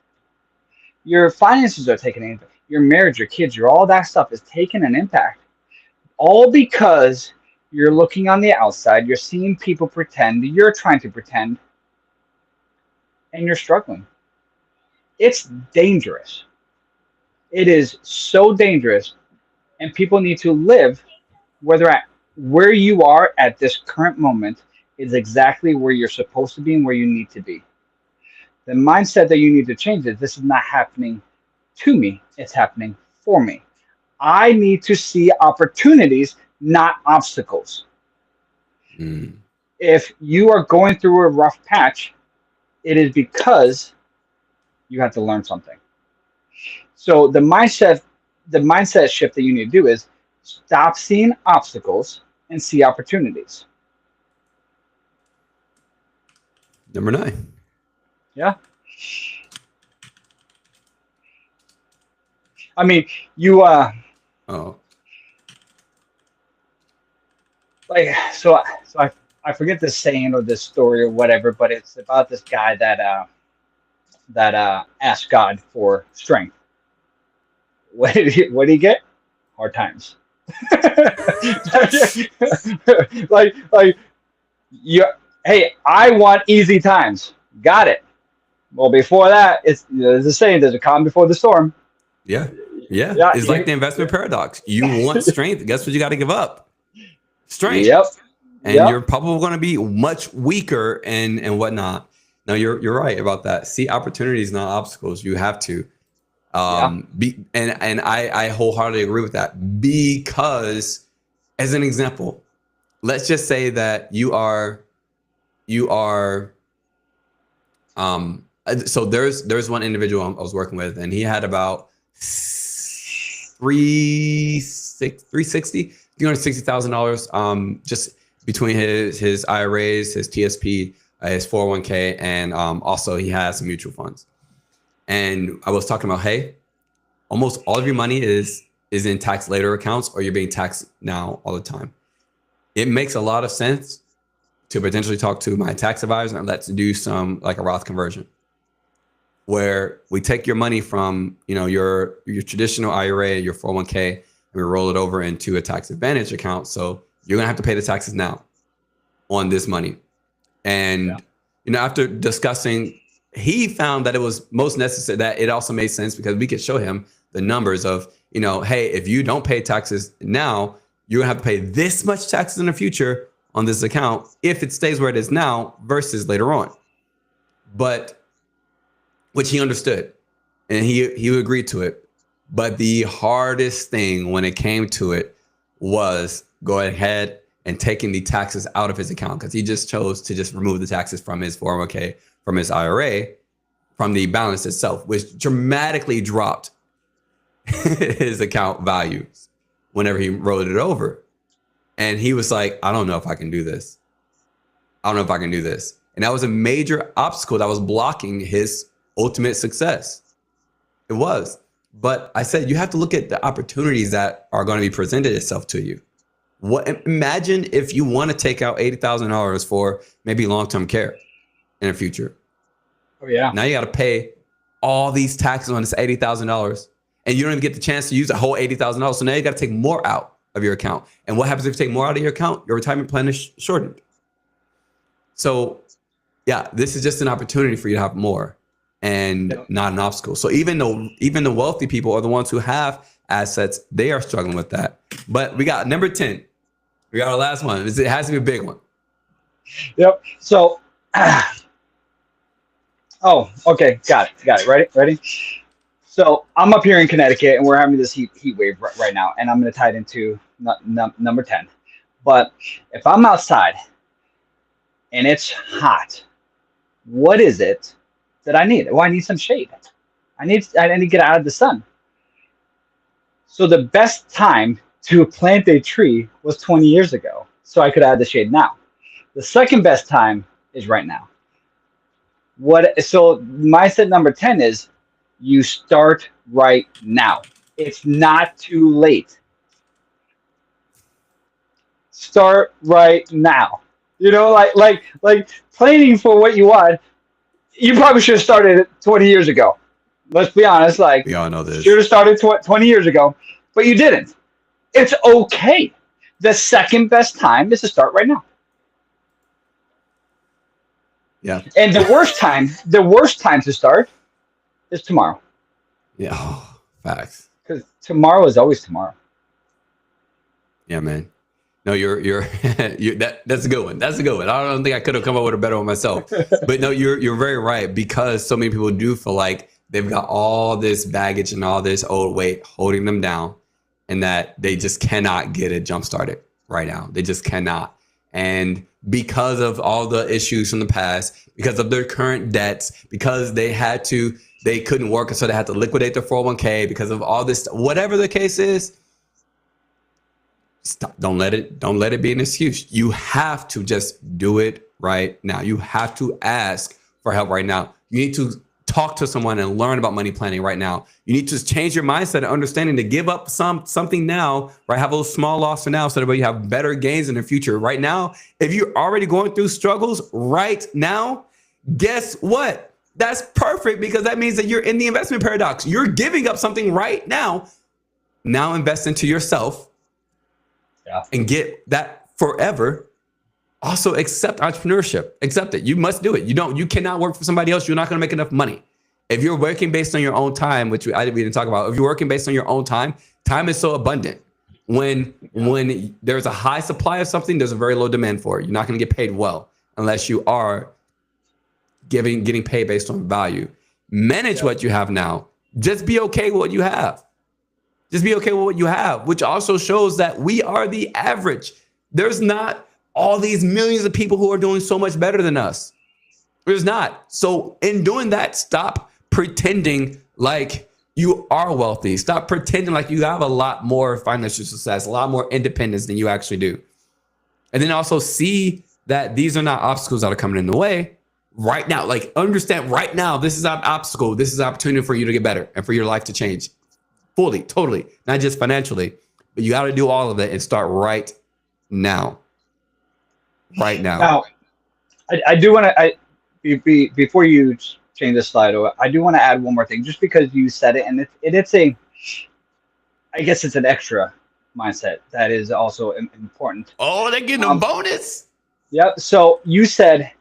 Speaker 2: Your finances are taking an impact. Your marriage, your kids, all that stuff is taking an impact. All because you're looking on the outside, you're seeing people pretend, you're trying to pretend, and you're struggling. It's dangerous. It is so dangerous, and people need to live where they're at. Where you are at this current moment is exactly where you're supposed to be and where you need to be. The mindset that you need to change is this is not happening to me, it's happening for me. I need to see opportunities, not obstacles. If you are going through a rough patch, it is because you have to learn something. So the mindset shift that you need to do is stop seeing obstacles and see opportunities.
Speaker 1: Number 9.
Speaker 2: Yeah. I mean, you like so I forget this saying or this story or whatever, but it's about this guy that asked God for strength. What did he get? Hard times. like you. Hey, I want easy times. Got it. Well, before that, there's a saying: there's a calm before the storm.
Speaker 1: Yeah. It's like the investment paradox. You want strength. Guess what? You got to give up strength.
Speaker 2: Yep.
Speaker 1: And you're probably going to be much weaker and whatnot. No, you're right about that. See opportunities, not obstacles. You have to. I wholeheartedly agree with that, because as an example, let's just say that you are so there's one individual I was working with, and he had about $360,000 just between his IRAs, his TSP, his 401k, and also he has some mutual funds. And I was talking about, hey, almost all of your money is in tax later accounts, or you're being taxed now all the time. It makes a lot of sense to potentially talk to my tax advisor and let's do some like a Roth conversion, where we take your money from, your traditional IRA, your 401k, and we roll it over into a tax advantage account. So you're going to have to pay the taxes now on this money. And, after discussing, he found that it was most necessary, that it also made sense because we could show him the numbers of, hey, if you don't pay taxes now, you're gonna have to pay this much taxes in the future on this account if it stays where it is now versus later on. But which he understood and he agreed to it. But the hardest thing when it came to it was go ahead and taking the taxes out of his account, because he just chose to just remove the taxes from his 401k, from his IRA, from the balance itself, which dramatically dropped his account values whenever he rolled it over. And he was like, I don't know if I can do this. I don't know if I can do this. And that was a major obstacle that was blocking his ultimate success. It was. But I said, you have to look at the opportunities that are going to be presented itself to you. Imagine if you want to take out $80,000 for maybe long-term care in the future.
Speaker 2: Oh, yeah.
Speaker 1: Now you got to pay all these taxes on this $80,000, and you don't even get the chance to use the whole $80,000. So now you got to take more out of your account. And what happens if you take more out of your account? Your retirement plan is shortened. So yeah, this is just an opportunity for you to have more and not an obstacle. So even the wealthy people are the ones who have assets, they are struggling with that. But we got number 10. We got our last one. It has to be a big one.
Speaker 2: Yep. So, oh, okay. Got it. Ready? So I'm up here in Connecticut, and we're having this heat wave right now, and I'm going to tie it into number 10. But if I'm outside and it's hot, what is it that I need? Well, I need some shade. I need to get out of the sun. So the best time to plant a tree was 20 years ago, so I could add the shade now. The second best time is right now. So my set number 10 is you start right now. It's not too late. Start right now. You know, like planning for what you want. You probably should have started 20 years ago. Let's be honest. Like,
Speaker 1: we all know this.
Speaker 2: Should have started 20 years ago, but you didn't. It's okay. The second best time is to start right now.
Speaker 1: Yeah.
Speaker 2: And the worst time to start is tomorrow.
Speaker 1: Yeah. Oh, facts.
Speaker 2: Because tomorrow is always tomorrow.
Speaker 1: Yeah, man. No, that's a good one. That's a good one. I don't think I could have come up with a better one myself. But no, you're very right, because so many people do feel like they've got all this baggage and all this old weight holding them down, and that they just cannot get it jump started right now. They just cannot. And because of all the issues from the past, because of their current debts, because they couldn't work, so they had to liquidate their 401k, because of all this, whatever the case is, stop. Don't let it be an excuse. You have to just do it right now. You have to ask for help right now. You need to talk to someone and learn about money planning right now. You need to change your mindset and understanding to give up something now, right? Have a little small loss for now, so that you have better gains in the future. Right now, if you're already going through struggles right now, guess what? That's perfect, because that means that you're in the investment paradox. You're giving up something right now. Now invest into yourself. Yeah. And get that forever. Also accept entrepreneurship. Accept it. You must do it. You cannot work for somebody else. You're not going to make enough money. If you're working based on your own time, which we didn't talk about, if you're working based on your own time is so abundant. When there's a high supply of something, there's a very low demand for it. You're not going to get paid well unless you are getting paid based on value. Manage what you have now. Just be okay with what you have. Just be okay with what you have, which also shows that we are the average. There's not all these millions of people who are doing so much better than us. There's not. So in doing that, stop pretending like you are wealthy. Stop pretending like you have a lot more financial success, a lot more independence than you actually do. And then also see that these are not obstacles that are coming in the way right now. Like, understand right now, this is an obstacle. This is an opportunity for you to get better and for your life to change. Fully, totally, not just financially, but you got to do all of it and start right now. Right now.
Speaker 2: Now, I do want to, before you change the slide, I do want to add one more thing, just because you said it, and it's I guess it's an extra mindset that is also important.
Speaker 1: Oh, they're getting a bonus.
Speaker 2: Yep. So you said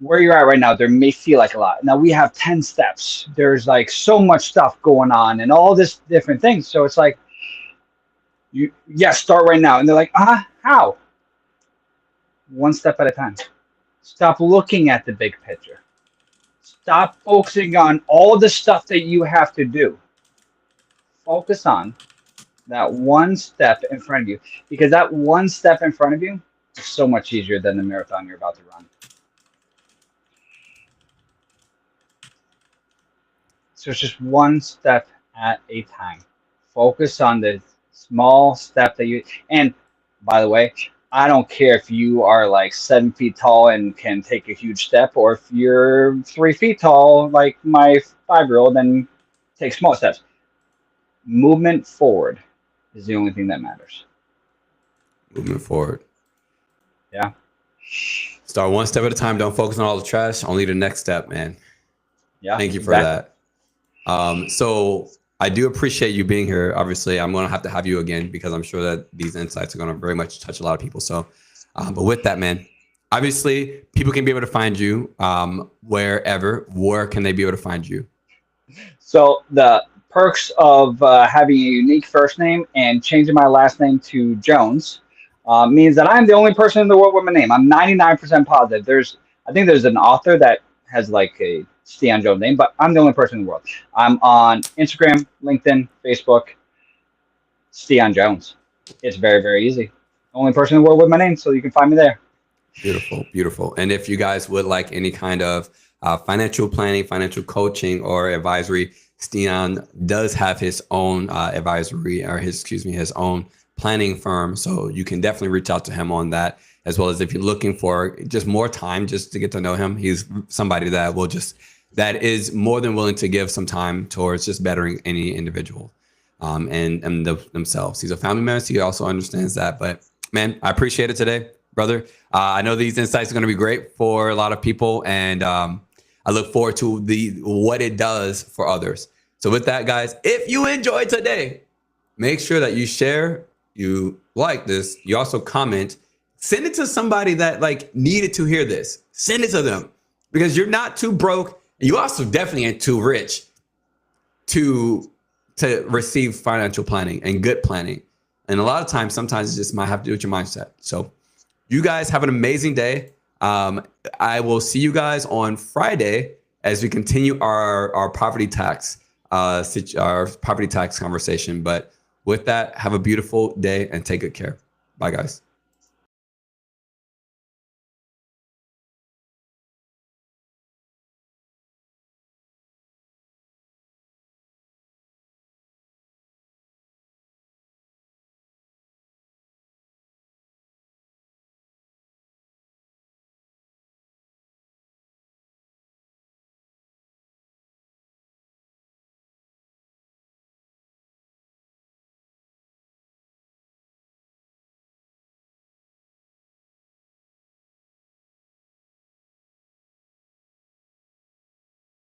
Speaker 2: where you're at right now, there may feel like a lot. Now we have 10 steps. There's like so much stuff going on and all this different things. So it's like, start right now. And they're like, how? One step at a time. Stop looking at the big picture. Stop focusing on all the stuff that you have to do. Focus on that one step in front of you, because that one step in front of you is so much easier than the marathon you're about to run. So it's just one step at a time. Focus on the small step that you, and by the way, I don't care if you are like 7 feet tall and can take a huge step, or if you're 3 feet tall, like my 5-year-old, and take small steps. Movement forward is the only thing that matters.
Speaker 1: Moving forward.
Speaker 2: Yeah.
Speaker 1: Start one step at a time. Don't focus on all the trash. Only the next step, man.
Speaker 2: Yeah.
Speaker 1: Thank you for that. So I do appreciate you being here. Obviously, I'm going to have you again, because I'm sure that these insights are going to very much touch a lot of people. So, but with that, man, obviously people can be able to find you wherever. Where can they be able to find you?
Speaker 2: So the perks of having a unique first name and changing my last name to Jones means that I'm the only person in the world with my name. I'm 99% positive. I think there's an author that has like a Stian Jones name, but I'm the only person in the world. I'm on Instagram, LinkedIn, Facebook, Stian Jones. It's very, very easy. Only person in the world with my name, so you can find me there.
Speaker 1: Beautiful, beautiful. And if you guys would like any kind of financial planning, financial coaching, or advisory, Stian does have his own advisory, or his own planning firm. So you can definitely reach out to him on that, as well as if you're looking for just more time just to get to know him. He's somebody that is more than willing to give some time towards just bettering any individual and themselves. He's a family man, so he also understands that. But man, I appreciate it today, brother. I know these insights are going to be great for a lot of people, and I look forward to what it does for others. So with that, guys, if you enjoyed today, make sure that you share, you like this, you also comment, send it to somebody that like needed to hear this. Send it to them, because you're not too broke. You also definitely ain't too rich to receive financial planning and good planning. And a lot of times, sometimes it just might have to do with your mindset. So you guys have an amazing day. I will see you guys on Friday as we continue our property tax conversation. But with that, have a beautiful day and take good care. Bye, guys.